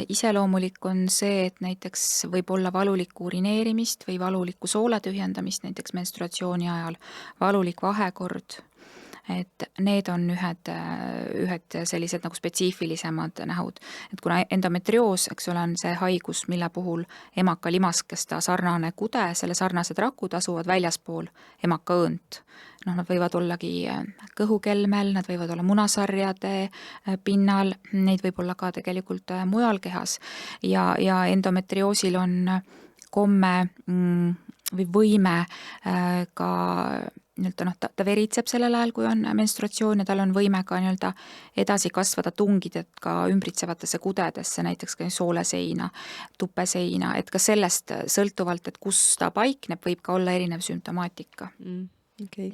Iseloomulik on see, et näiteks võib olla valulikku urineerimist või valulikku soole tühjendamist näiteks menstruatsiooni ajal, valulik vahekord, et need on ühed sellised nagu spetsiifilisemad nähud. Et kuna endometrioos, eks ole, on see haigus, mille puhul emaka limaskesta sarnane kude, selle sarnased rakud asuvad väljaspool emaka õõnt. Nad võivad ollagi kõhukelmel, nad võivad olla munasarjade pinnal, neid võib olla ka tegelikult mujal kehas ja endometrioosil on komme või võime ka ta veritseb sellel ajal, kui on menstruatsioon ja tal on võime ka edasi kasvada tungidelt ka ümbritsevatesse kudedesse, näiteks ka sooleseina, tupeseina, et ka sellest sõltuvalt, et kus ta paikneb, võib ka olla erinev sümptomaatika.
Okay.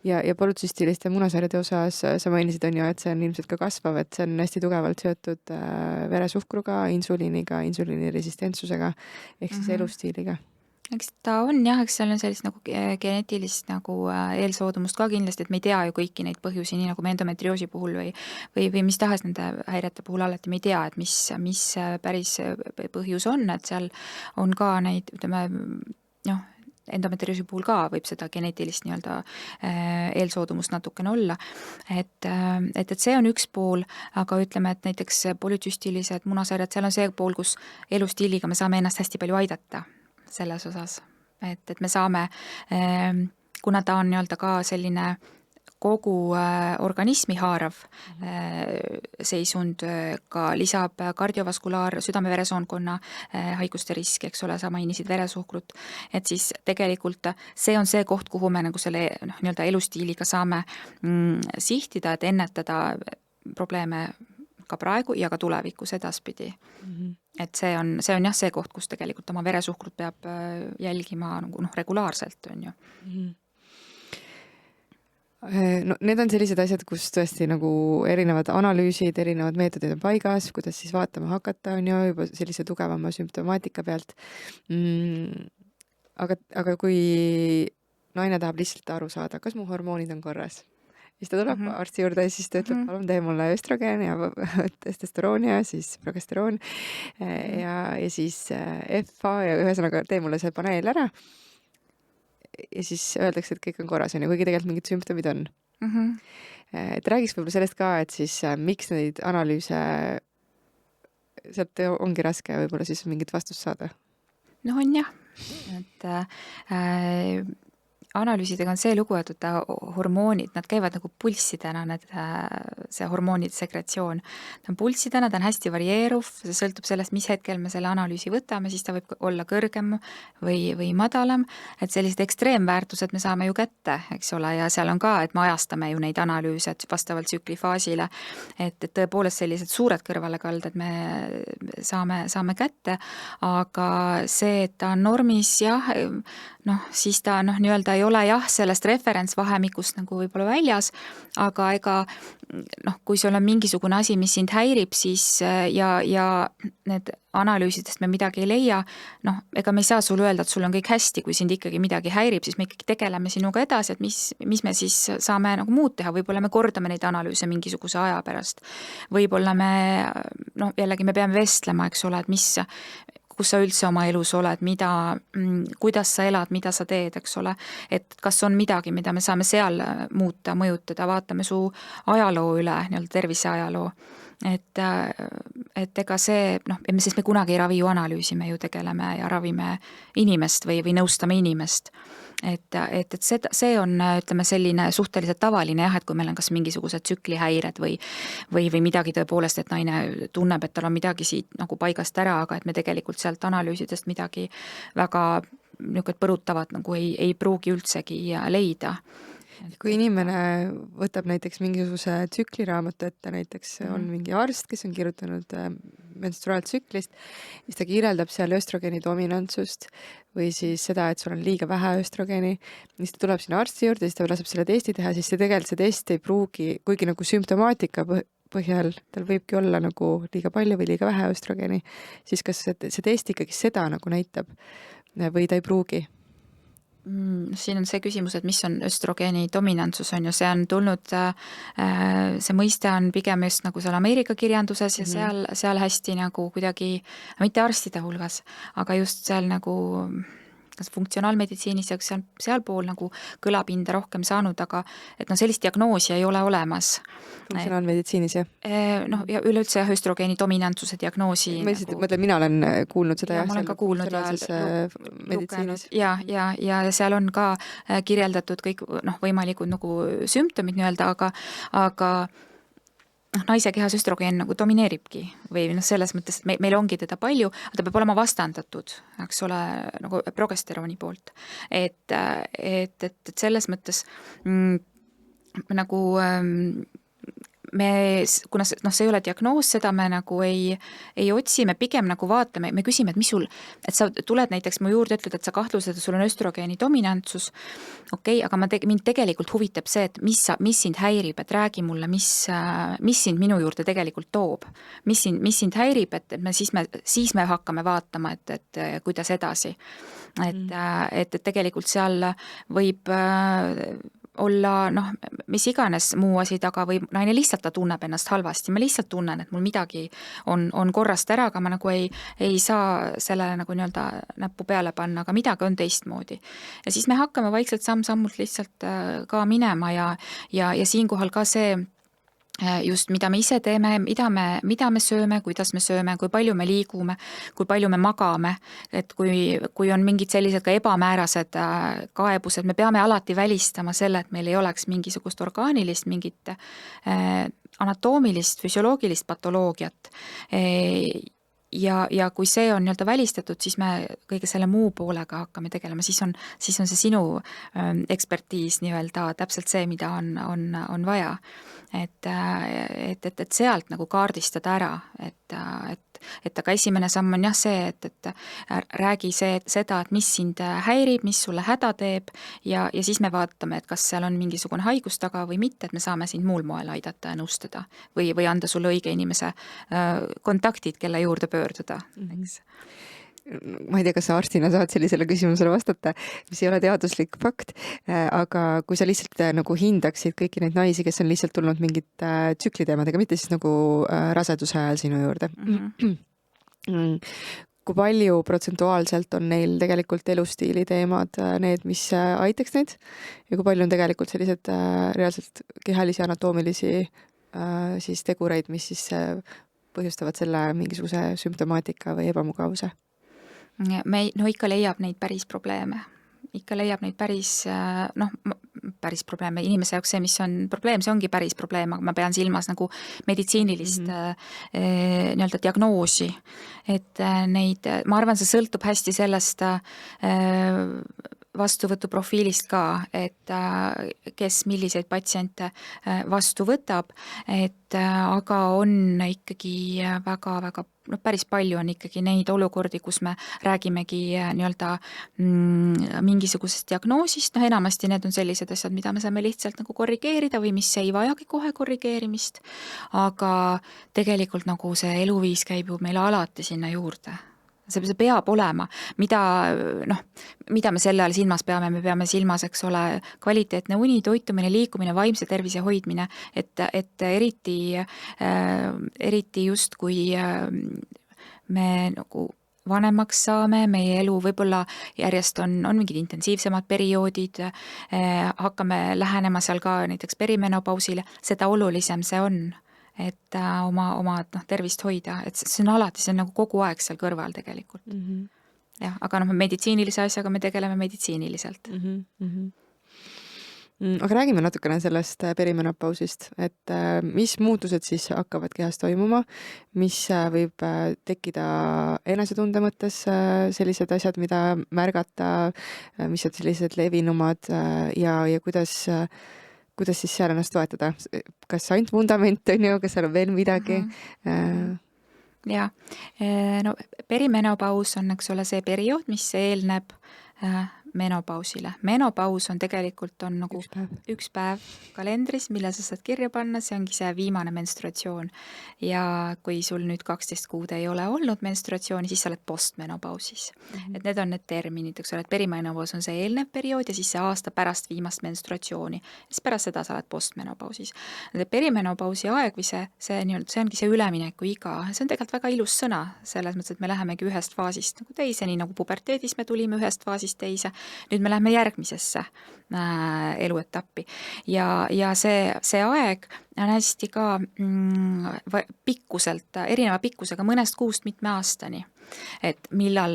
Ja polütsüstiliste munasarjade osas sa mainisid on ju, et see on ilmselt ka kasvav, et see on hästi tugevalt seotud veresuhkruga, insuliiniga, insuliiniresistentsusega ehk siis elustiiliga.
Eks ta on jah, eks seal on sellist nagu geneetilist nagu eelsoodumust ka kindlasti, et me ei tea ju kõiki neid põhjusi, nii nagu me endometrioosi puhul või mis tahes nende häirete puhul alati me ei tea, et mis päris põhjus on, et seal on ka neid, ütleme, endometrioosi puhul ka võib seda geneetilist nii-öelda eelsoodumust natukene olla, et see on üks pool, aga ütleme, et näiteks polütsüstilised munasarjad, seal on see pool, kus elustiiliga me saame ennast hästi palju aidata selles osas, et me saame, kuna ta on nii-öelda ka selline kogu organismi haarav seisund, ka lisab südame-veresoonkonna haiguste riski, eks ole, sa mainisid veresuhkrut, et siis tegelikult see on see koht, kuhu me nagu selle nii-öelda elustiiliga saame sihtida, et ennetada probleeme ka praegu ja ka tulevikus edaspidi. Et see on jah see koht, kus tegelikult oma veresuhkrut peab jälgima regulaarselt, on ju.
No, need on sellised asjad, kus tõesti nagu erinevad analüüsid, erinevad meetodid on paigas, kuidas siis vaatama hakata, on ju, juba sellise tugevama sümptomaatika pealt. Aga kui naine tahab lihtsalt aru saada, kas mu hormoonid on korras, siis ta tuleb arsti juurde ja siis ta ütleb, palun tee mulle östrogen ja testosteroon ja siis progesteroon ja siis FA ja ühesõnaga tee mulle see paneel ära. Ja siis öeldakse, et kõik on korras, on ju, kuigi tegelikult mingid sümptomid on. Et räägiks võib-olla sellest ka, et siis miks neid analüüse sealt ongi raske võib-olla siis mingit vastust saada?
No on jah, et analüüsidega on see lugu, et hormoonid, nad käivad nagu pulssidena, see hormoonide sekretsioon. Ta on pulssidena, ta on hästi varieeruv, see sõltub sellest, mis hetkel me selle analüüsi võtame, siis ta võib olla kõrgem või madalam, et sellised ekstreemväärtused me saame ju kätte, eks ole, ja seal on ka, et me ajastame ju neid analüüse vastavalt tsüklifaasile, et tõepoolest sellised suured kõrvalekalded me saame kätte, aga see, et ta on normis, jah, siis ta nii-öelda ei ei ole jah, sellest referentsvahemikust nagu võib-olla väljas, aga ega kui sul on mingisugune asi, mis sind häirib, siis ja need analüüsidest me midagi ei leia, ega me ei saa sulle öelda, et sul on kõik hästi, kui sind ikkagi midagi häirib, siis me ikkagi tegeleme sinuga edasi, et mis me siis saame nagu muud teha, võib-olla me kordame neid analüüse mingisuguse aja pärast. Võib-olla me, jällegi me peame vestlema, eks ole, et kus sa üldse oma elus oled, kuidas sa elad, mida sa teed, eks ole, et kas on midagi, mida me saame seal muuta, mõjutada, vaatame su ajaloo üle, terviseajaloo, et ega see, sest me kunagi ei ravi ju analüüsi, me ju tegeleme ja ravime inimest või nõustame inimest. Et see on, ütleme, selline suhteliselt tavaline jah, et kui meil on kas mingisugused tsüklihäired või midagi tõepoolest, et naine tunneb, et tal on midagi siit nagu paigast ära, aga et me tegelikult sealt analüüsidest midagi väga põrutavat nagu ei pruugi üldsegi leida.
Kui inimene võtab näiteks mingisuguse tsükliraamatu ette, näiteks on mingi arst, kes on kirjutanud menstruaaltsüklist, siis ta kirjeldab seal östrogeeni dominantsust või siis seda, et sul on liiga vähe östrogeeni, siis ta tuleb sinna arsti juurde, siis ta laseb selle testi teha, siis tegelikult see test ei pruugi, kuigi nagu sümptomaatika põhjal tal võibki olla nagu liiga palju või liiga vähe östrogeeni, siis kas see test ikkagi seda nagu näitab või ta ei pruugi?
Siin on see küsimus, et mis on östrogeeni dominantsus on ju, see on tulnud, see mõiste on pigem just nagu seal Ameerika kirjanduses ja seal hästi nagu kuidagi, mitte arstide hulgas, aga just seal nagu kas funktsionaalmeditsiinis ja seal pool nagu kõlapinda rohkem saanud, aga et sellist diagnoosi ei ole olemas.
Funktsionaalmeditsiinis, jah?
Ja üleüldse östrogeeni dominantsuse diagnoosi.
Ma mõtlen, mina olen kuulnud seda.
Ja ma olen ka kuulnud
meditsiinis.
Ja seal on ka kirjeldatud kõik võimalikud nagu sümptomid nii-öelda, aga naise kehas östrogeen nagu domineeribki või selles mõttes, et meil ongi teda palju, ta peab olema vastandatud, eks ole, nagu progesterooni poolt. Et selles mõttes nagu kuna see ei ole diagnoos, seda me nagu ei otsi, me pigem nagu vaatame, me küsime, et mis sul, et sa tuled näiteks mu juurde, ütled, et sa kahtlused, et sul on östrogeeni dominantsus, aga mind tegelikult huvitab see, et mis sind häirib, et räägi mulle, mis sind minu juurde tegelikult toob, mis sind häirib, et siis me hakkame vaatama, et kuidas edasi. Et tegelikult seal võib olla, mis iganes muu asi taga või naine lihtsalt ta tunneb ennast halvasti, ma lihtsalt tunnen, et mul midagi on korrast ära, aga ma nagu ei saa sellele nagu nii-öelda näppu peale panna, aga midagi on teistmoodi. Ja siis me hakkame vaikselt samm-sammult lihtsalt ka minema ja siinkohal ka see just mida me ise teeme, mida me sööme, kuidas me sööme, kui palju me liigume, kui palju me magame, et kui on mingid sellised ka ebamäärased kaebused, me peame alati välistama selle, et meil ei oleks mingisugust orgaanilist, mingit anatoomilist, füsioloogilist patoloogiat. Ja kui see on nii-öelda välistatud, siis me kõige selle muu poolega hakkame tegelema, siis on see sinu ekspertiis nii-öelda täpselt see, mida on vaja. Et sealt nagu kaardistada ära, et aga esimene samm on jah see, et räägi seda, et mis sind häirib, mis sulle häda teeb ja siis me vaatame, et kas seal on mingisugune haigus taga või mitte, et me saame sind muul moel aidata ja nõustada või anda sulle õige inimese kontaktid, kelle juurde pöörduda, eks.
Ma ei tea, kas sa arstina saad sellisele küsimusele vastata, mis ei ole teaduslik fakt, aga kui sa lihtsalt nagu hindaksid kõiki neid naisi, kes on lihtsalt tulnud mingit tsükliteemadega, mitte siis nagu raseduse ajal sinu juurde. Kui palju protsentuaalselt on neil tegelikult elustiili teemad need, mis aitaks neid ja kui palju on tegelikult sellised reaalselt kehalisi anatoomilisi siis tegureid, mis siis põhjustavad selle mingisuguse sümptomaatika või ebamugavuse?
Ikka leiab neid päris probleeme. Ikka leiab neid päris probleeme. Inimese jaoks see, mis on probleem, see ongi päris probleem, aga ma pean silmas nagu meditsiinilist nii-öelda diagnoosi. Et neid, ma arvan, see sõltub hästi sellest, vastuvõtuprofiilist ka, et kes milliseid patsiente vastu võtab, et aga on ikkagi väga-väga päris palju on ikkagi neid olukordi, kus me räägimegi nii-öelda mingisugusest diagnoosist, enamasti need on sellised asjad, mida me saame lihtsalt nagu korrigeerida või mis ei vajagi kohe korrigeerimist, aga tegelikult nagu see eluviis käib ju meil alati sinna juurde. See peab olema, mida me selle all silmas peame, me peame silmas, eks ole, kvaliteetne uni, toitumine, liikumine, vaimse tervise hoidmine, et eriti just kui me nagu vanemaks saame, meie elu võib-olla järjest on mingid intensiivsemad perioodid, hakkame lähenema seal ka näiteks perimenopausile, seda olulisem see on, et oma tervist hoida, et see on alati, see on nagu kogu aeg seal kõrval tegelikult. Jah, aga meditsiinilise asjaga me tegeleme meditsiiniliselt.
Aga räägime natukene sellest perimenopausist, et mis muutused siis hakkavad kehas toimuma, mis võib tekkida enesetunde mõttes sellised asjad, mida märgata, mis on sellised levinumad ja kuidas siis seal ennast toetada? Kas ainult vundament on ju, kas seal on veel midagi?
Ja, no perimenopaus on, eks ole, see periood, mis eelneb menopausile. Menopaus on tegelikult on nagu üks päev kalendris, mille sa saad kirja panna, see ongi see viimane menstruatsioon. Ja kui sul nüüd 12 kuud ei ole olnud menstruatsiooni, siis sa oled postmenopausis. Et need on need terminid, eks ole, et perimenopaus on see eelnev periood ja siis see aasta pärast viimast menstruatsiooni. Siis pärast seda sa oled postmenopausis. Perimenopausi aeg või see ongi see ülemineku iga. See on tegelikult väga ilus sõna, selles mõttes, et me lähemegi ühest faasist nagu teise, nii nagu puberteedis me tulime ühest faasist teise. Nüüd me läheme järgmisesse eluetappi ja see aeg on hästi ka pikkuselt, erineva pikkusega mõnest kuust mitme aastani, et millal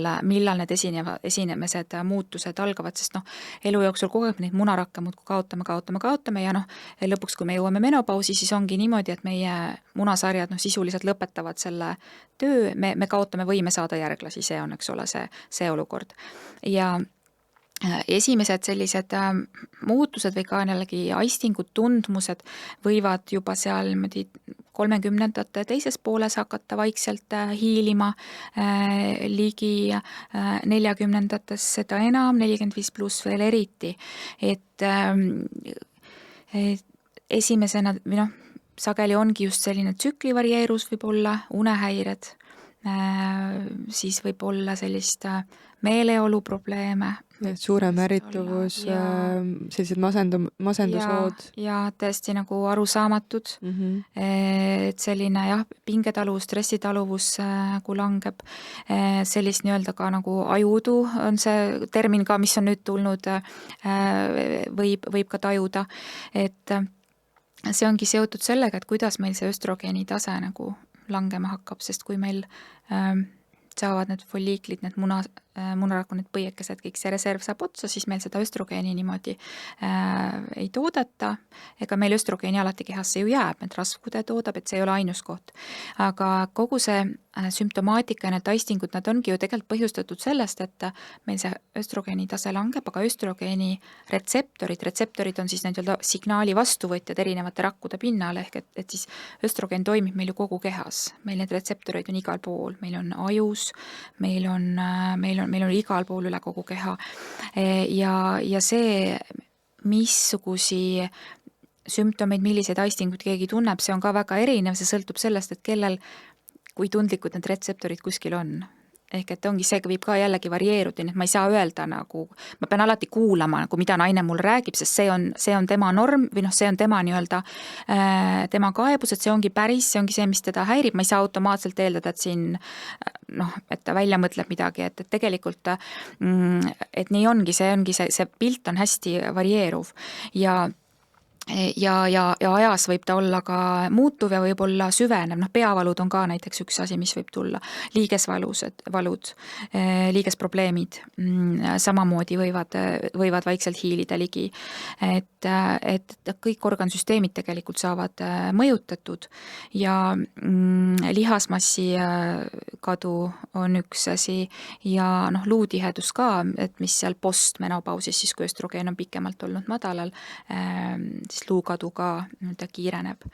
need esinemised muutused algavad, sest elu jooksul kogu aeg neid munarakke muudkui kaotame ja lõpuks, kui me jõuame menopausi, siis ongi niimoodi, et meie munasarjad sisuliselt lõpetavad selle töö, me kaotame võime saada järglasi, see on, eks ole, see olukord. Ja esimesed sellised muutused või ka jällegi aistingud, tundmused võivad juba seal 30ndate teises pooles hakata vaikselt hiilima, ligi 40ndates seda enam, 45 pluss veel eriti, et esimesena sageli ongi just selline tsükli varieerus võib-olla, unehäired, siis võib olla sellist meeleoluprobleeme.
Suurem ärrituvus, sellised masendushood.
Ja tõesti nagu arusaamatud, et selline pingetaluvus, stressitaluvus kui langeb, sellist nii-öelda ka nagu ajuudu on see termin ka, mis on nüüd tulnud, võib ka tajuda, et see ongi seotud sellega, et kuidas meil see östrogeeni tase nagu langema hakkab, sest kui meil saavad need folliiklid, need munaraku, need põiekesed, kõik see reserv saab otsa, siis meil seda östrogeeni niimoodi ei toodeta, ega meil östrogeeni alati kehasse ju jääb, need rasvkude toodab, et see ei ole ainus koht. Aga kogu see sümptomaatika ja need aistingud, nad ongi ju tegelikult põhjustatud sellest, et meil see östrogeeni tase langeb, aga östrogeeni retseptorid on siis need signaali vastuvõtjad erinevate rakkude pinnal, ehk et siis östrogen toimib meil ju kogu kehas. Meil need retseptorid on igal pool, meil on ajus, meil on igal pool üle kogu keha ja see, missugusi sümptomeid, milliseid aistinguid keegi tunneb, see on ka väga erinev, see sõltub sellest, et kellel, kui tundlikud need retseptorid kuskil on. Ehk et ongi see, võib ka jällegi varieeruda, nii et ma ei saa öelda nagu, ma pean alati kuulama, nagu mida naine mul räägib, sest see on tema norm või see on tema nii-öelda tema kaebus, et see ongi päris, see ongi see, mis teda häirib, ma ei saa automaatselt eeldada, et siin et ta välja mõtleb midagi, et tegelikult et nii ongi, see pilt on hästi varieeruv ja ajas võib ta olla ka muutuv ja võib olla süvenev, peavalud on ka näiteks üks asi, mis võib tulla, liigesvalud, liigesprobleemid samamoodi võivad vaikselt hiilida ligi, et kõik organsüsteemid tegelikult saavad mõjutatud ja lihasmassi kadu on üks asi ja noh, luutihedus ka, et mis seal postmenopausis, siis kui östrogeen on pikemalt olnud madalal, siis luukadu ka nii-öelda kiireneb.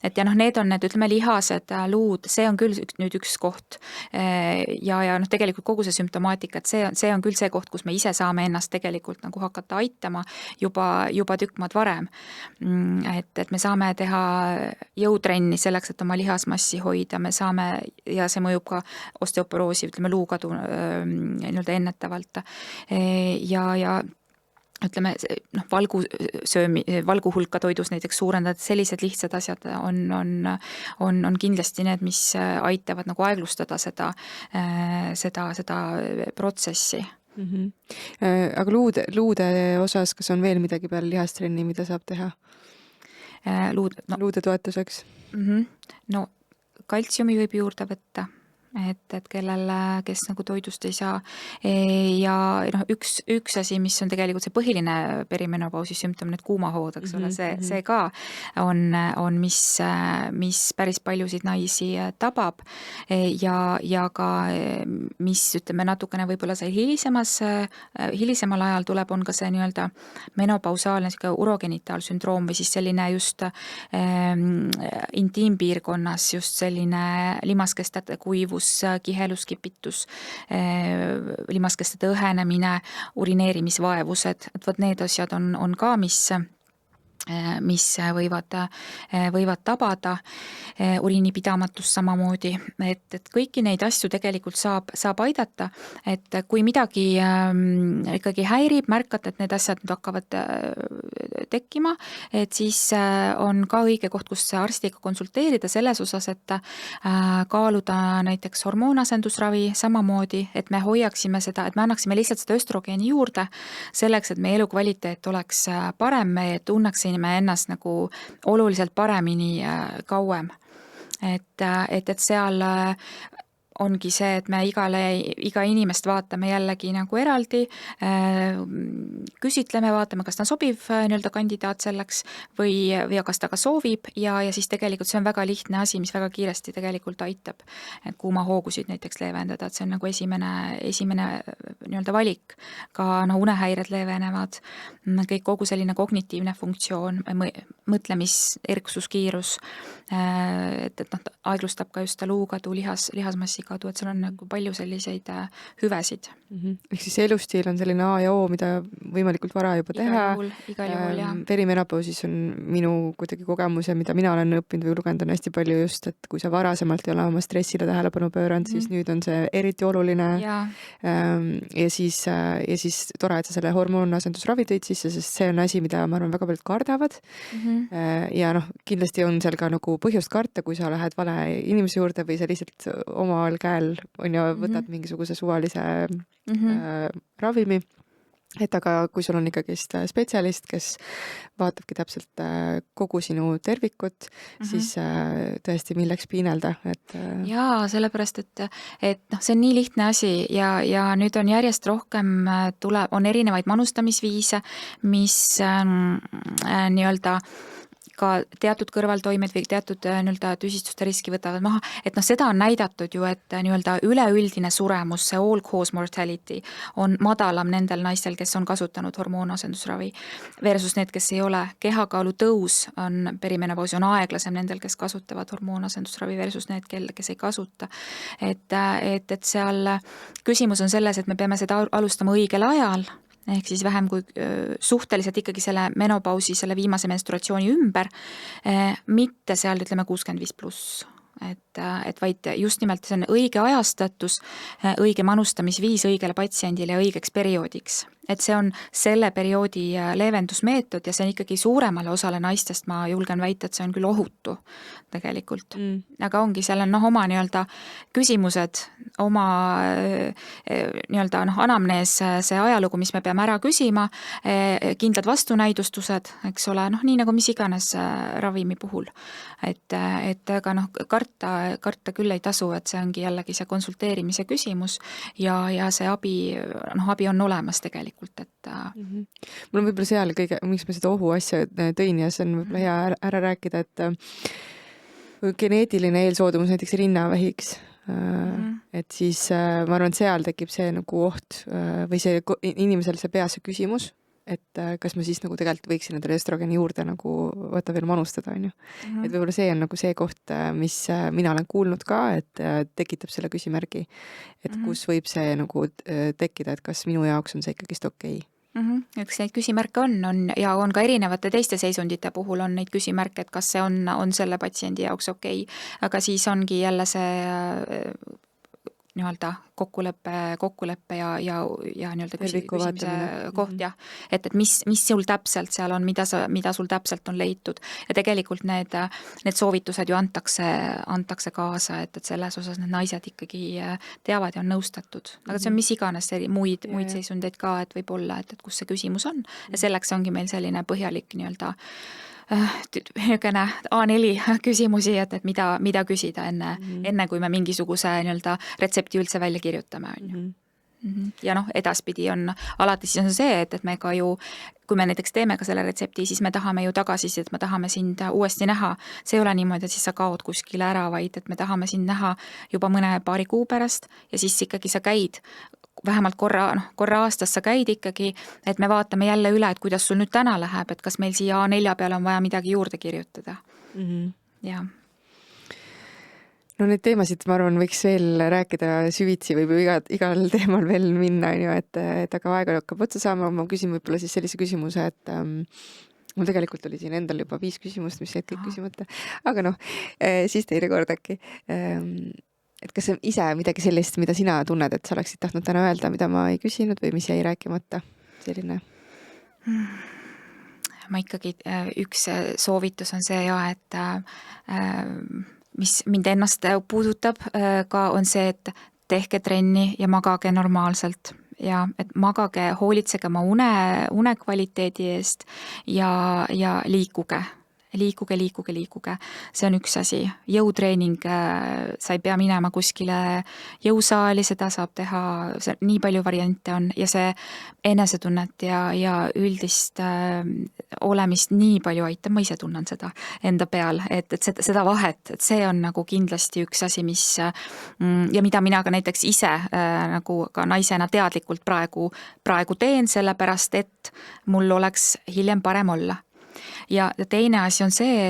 Et ja noh, need on need, ütleme, lihased, luud, see on küll nüüd üks koht ja noh, tegelikult kogu see sümptomaatika, et see on küll see koht, kus me ise saame ennast tegelikult nagu hakata aitama juba tükk maad varem. Et me saame teha jõutrenni selleks, et oma lihasmassi hoida, me saame, ja see mõjub ka osteoporoosi, ütleme, luukadu nii-öelda ennetavalt ja ütleme, noh, valgu hulka toidus näiteks suurendada, sellised lihtsad asjad on kindlasti need, mis aitavad nagu aeglustada seda protsessi.
Aga luude osas, kas on veel midagi peale lihastrenni, mida saab teha luude toetuseks?
No kaltsiumi võib juurde võtta, et kes nagu toidust ei saa ja noh, üks asi, mis on tegelikult see põhiline perimenopausi sümptom, need kuumahood, eks ole, see ka on mis päris paljusid naisi tabab ja ka mis, ütleme, natukene võib-olla see hilisemal ajal tuleb, on ka see nii-öelda menopausaalne urogenitaalsündroom või siis selline just intiimpiirkonnas just selline limaskestate kuivus, kiheluskipitus, limaskestade õhenemine, urineerimisvaevused, et võt need asjad on ka, mis võivad tabada, uriinipidamatus samamoodi, et kõiki neid asju tegelikult saab aidata, et kui midagi ikkagi häirib, märkate, et need asjad nüüd hakkavad tekkima, et siis on ka õige koht, kus arstiga konsulteerida selles osas, et kaaluda näiteks hormoonasendusravi samamoodi, et me hoiaksime seda, et me annaksime lihtsalt seda östrogeeni juurde, selleks, et meie elukvaliteet oleks parem, me tunneksime ennast nagu oluliselt paremini kauem. Et seal ongi see, et me iga inimest vaatame jällegi nagu eraldi, küsitleme, vaatame, kas ta on sobiv nii-öelda kandidaat selleks või kas ta ka soovib ja siis tegelikult see on väga lihtne asi, mis väga kiiresti tegelikult aitab, et kuumahoogusid näiteks leevendada, et see on nagu esimene nii-öelda valik. Ka unehäired leevenevad, kogu selline kognitiivne funktsioon, mõtlemiserksuskiirus, et aeglustab ka just luukadu, lihasmassi kadu, et seal on nagu palju selliseid hüvesid.
Ehk siis elustiil on selline A ja O, mida võimalikult vara juba teha.
Igal juhul, jah.
Perimenopausis on minu kuidagi kogemus ja mida mina olen õppinud või lugenud on hästi palju just, et kui sa varasemalt ei ole oma stressile tähelepanu pööranud, siis nüüd on see eriti oluline. Ja siis tore, et sa selle hormoonasendusravi tõid sisse, sest see on asi, mida ma arvan väga paljud kardavad. Ja noh, kindlasti on seal ka nagu põhjust karta, kui sa lähed vale inimese juurde või sa lihtsalt omal käel on ja võtad mingisuguse suvalise ravimi. Et aga kui sul on ikkagist spetsialist, kes vaatabki täpselt kogu sinu tervikut, siis tõesti milleks piinelda.
Jaa, sellepärast, et noh, see on nii lihtne asi ja nüüd on järjest rohkem on erinevaid manustamisviise, mis nii-öelda ka teatud kõrvaltoimed või teatud nii-öelda tüsistuste riski võtavad maha, et noh, seda on näidatud ju, et nii-öelda üleüldine suremus, see all cause mortality on madalam nendel naistel, kes on kasutanud hormoonasendusravi versus need, kes ei ole. Kehakaalu tõus on perimenopausi, on aeglasem nendel, kes kasutavad hormoonasendusravi versus need, kes ei kasuta. Et seal küsimus on selles, et me peame seda alustama õigel ajal, ehk siis vähem kui suhteliselt ikkagi selle menopausi, selle viimase menstruatsiooni ümber, mitte seal ütleme 65+. Et vaid just nimelt see on õige ajastatus, õige manustamisviis õigele patsiendile ja õigeks perioodiks. Et see on selle perioodi leevendusmeetod ja see on ikkagi suuremale osale naistest, ma julgen väita, et see on küll ohutu tegelikult. Aga ongi, seal on oma nii-öelda küsimused, oma nii-öelda anamnees, see ajalugu, mis me peame ära küsima, kindlad vastunäidustused, eks ole, nii nagu mis iganes ravimi puhul. Et aga karta küll ei tasu, et see ongi jällegi see konsulteerimise küsimus ja see abi on olemas tegelikult.
Mul on võib-olla seal miks ma seda ohu asja tõin ja see on võib-olla hea ära rääkida, et geneetiline eelsoodumus näiteks rinnavähiks et siis ma arvan, et seal tekib see nagu oht või see inimesel see peas see küsimus, et kas ma siis nagu tegelikult võiksin endale östrogeni juurde nagu võtta veel manustada, on ju. Et võib-olla see on nagu see koht, mis mina olen kuulnud ka, et tekitab selle küsimärgi, et kus võib see nagu tekkida, et kas minu jaoks on see ikkagist okei.
Üks neid küsimärke on ja on ka erinevate teiste seisundite puhul on neid küsimärke, et kas see on selle patsiendi jaoks okei. Aga siis ongi jälle see nii-öelda kokkuleppe ja nii-öelda küsimise koht, jah. Et mis sul täpselt seal on, mida sul täpselt on leitud. Ja tegelikult need soovitused ju antakse kaasa, et selles osas need naised ikkagi teavad ja on nõustatud. Aga see on mis iganes muid seisundeid ka, et võib olla, et kus see küsimus on. Ja selleks ongi meil selline põhjalik nii-öelda niisugune A4 küsimusi, et mida küsida enne, kui me mingisuguse nii-öelda retsepti üldse välja kirjutame. Ja edaspidi on alati siis on see, et me ka ju, kui me näiteks teeme ka selle retsepti, siis me tahame ju tagasi, et me tahame sind uuesti näha. See ei ole niimoodi, et siis sa kaod kuskile ära, vaid et me tahame sind näha juba paari kuu pärast ja siis ikkagi sa käid vähemalt korra aastas sa käid ikkagi, et me vaatame jälle üle, et kuidas sul nüüd täna läheb, et kas meil siia A4 peale on vaja midagi juurde kirjutada. Ja.
No neid teemasid, ma arvan, võiks veel rääkida süvitsi või igal teemal veel minna, et aga aega hakkab otsa saama. Ma küsin võib-olla siis sellise küsimuse, et mul tegelikult oli siin endal juba 5 küsimust, mis jäid kõik küsimata. Aga siis teine kord äkki. Et kas ise midagi sellist, mida sina tunned, et sa oleksid tahtnud täna öelda, mida ma ei küsinud või mis jäi rääkimata? Selline?
Ma ikkagi, üks soovitus on see, et mis mind ennast puudutab ka on see, et tehke trenni ja magage normaalselt. Ja et magage, hoolitsege oma une kvaliteedi eest ja liikuge. Liikuge. See on üks asi. Jõutreening, sa ei pea minema kuskile jõusaali, seda saab teha, nii palju variante on ja see enesetunnet ja üldist olemist nii palju aitab, ma ise tunnen seda enda peal, et seda vahet, et see on nagu kindlasti üks asi, mis ja mida mina ka näiteks ise nagu ka naisena teadlikult praegu teen, sellepärast et mul oleks hiljem parem olla. Ja teine asi on see,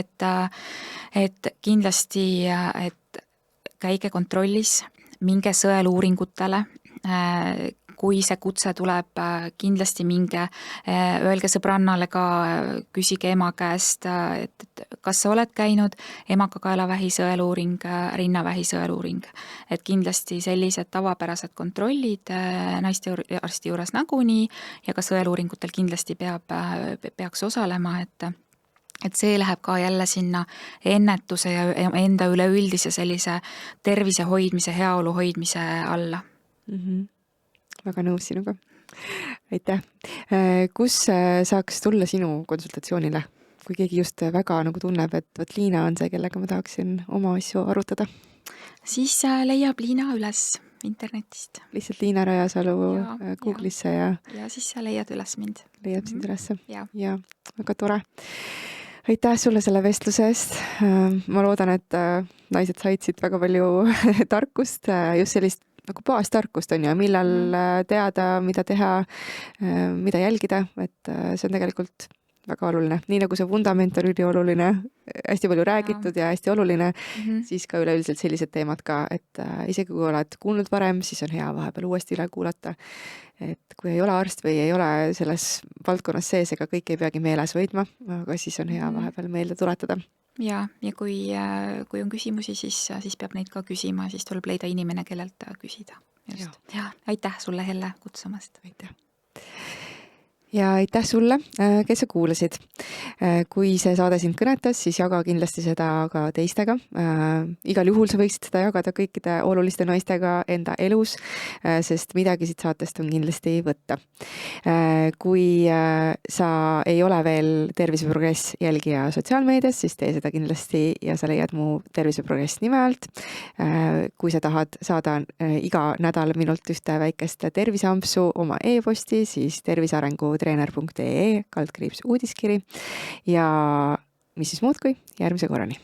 et kindlasti, et käige kontrollis, minge sõeluuringutele, kui see kutse tuleb, kindlasti minge, öelge sõbrannale ka, küsige ema käest, et kas sa oled käinud emakakaelavähi sõeluuring, rinnavähi sõeluuring. Et kindlasti sellised tavapärased kontrollid naiste arsti juures nagunii ja ka sõeluuringutel kindlasti peaks osalema, et see läheb ka jälle sinna ennetuse ja enda üleüldise sellise tervise hoidmise, heaolu hoidmise alla.
Väga nõus sinuga. Aitäh. Kus saaks tulla sinu konsultatsioonile? Kui keegi just väga nagu tunneb, et võt Liina on see, kellega ma tahaksin oma asju arutada.
Siis leiab Liina üles internetist.
Lihtsalt Liina Rajasalu Google'isse ja
siis sa leiad üles mind.
Leiab sind ülesse.
Ja,
väga tore. Aitäh sulle selle vestluse eest. Ma loodan, et naised said siit väga palju tarkust, just sellist nagu baastarkust on ju, millal teada, mida teha, mida jälgida, et see on tegelikult väga oluline. Nii nagu see vundament on ülioluline, hästi palju räägitud ja hästi oluline, siis ka üleüldiselt sellised teemad ka, et isegi kui oled kuulnud varem, siis on hea vahepeal uuesti üle kuulata. Et kui ei ole arst või ei ole selles valdkonnas sees, ega kõik ei peagi meeles hoidma, aga siis on hea vahepeal meelde tuletada.
Ja kui on küsimusi, siis peab neid ka küsima, siis tuleb leida inimene, kellelt küsida. Just. Ja aitäh sulle, Helle, kutsumast.
Aitäh. Ja aitäh sulle, kes sa kuulasid. Kui see saade sind kõnetas, siis jaga kindlasti seda ka teistega. Igal juhul sa võiksid seda jagada kõikide oluliste naistega enda elus, sest midagi siit saatest on kindlasti võtta. Kui sa ei ole veel Terviseprogress jälgija sotsiaalmeedias, siis tee seda kindlasti ja sa leiad mu Terviseprogress nime alt. Kui sa tahad saada iga nädal minult ühte väikest terviseampsu oma e-posti, siis tervisearengutreener.ee /uudiskiri ja mis siis muud kui järgmise korrani.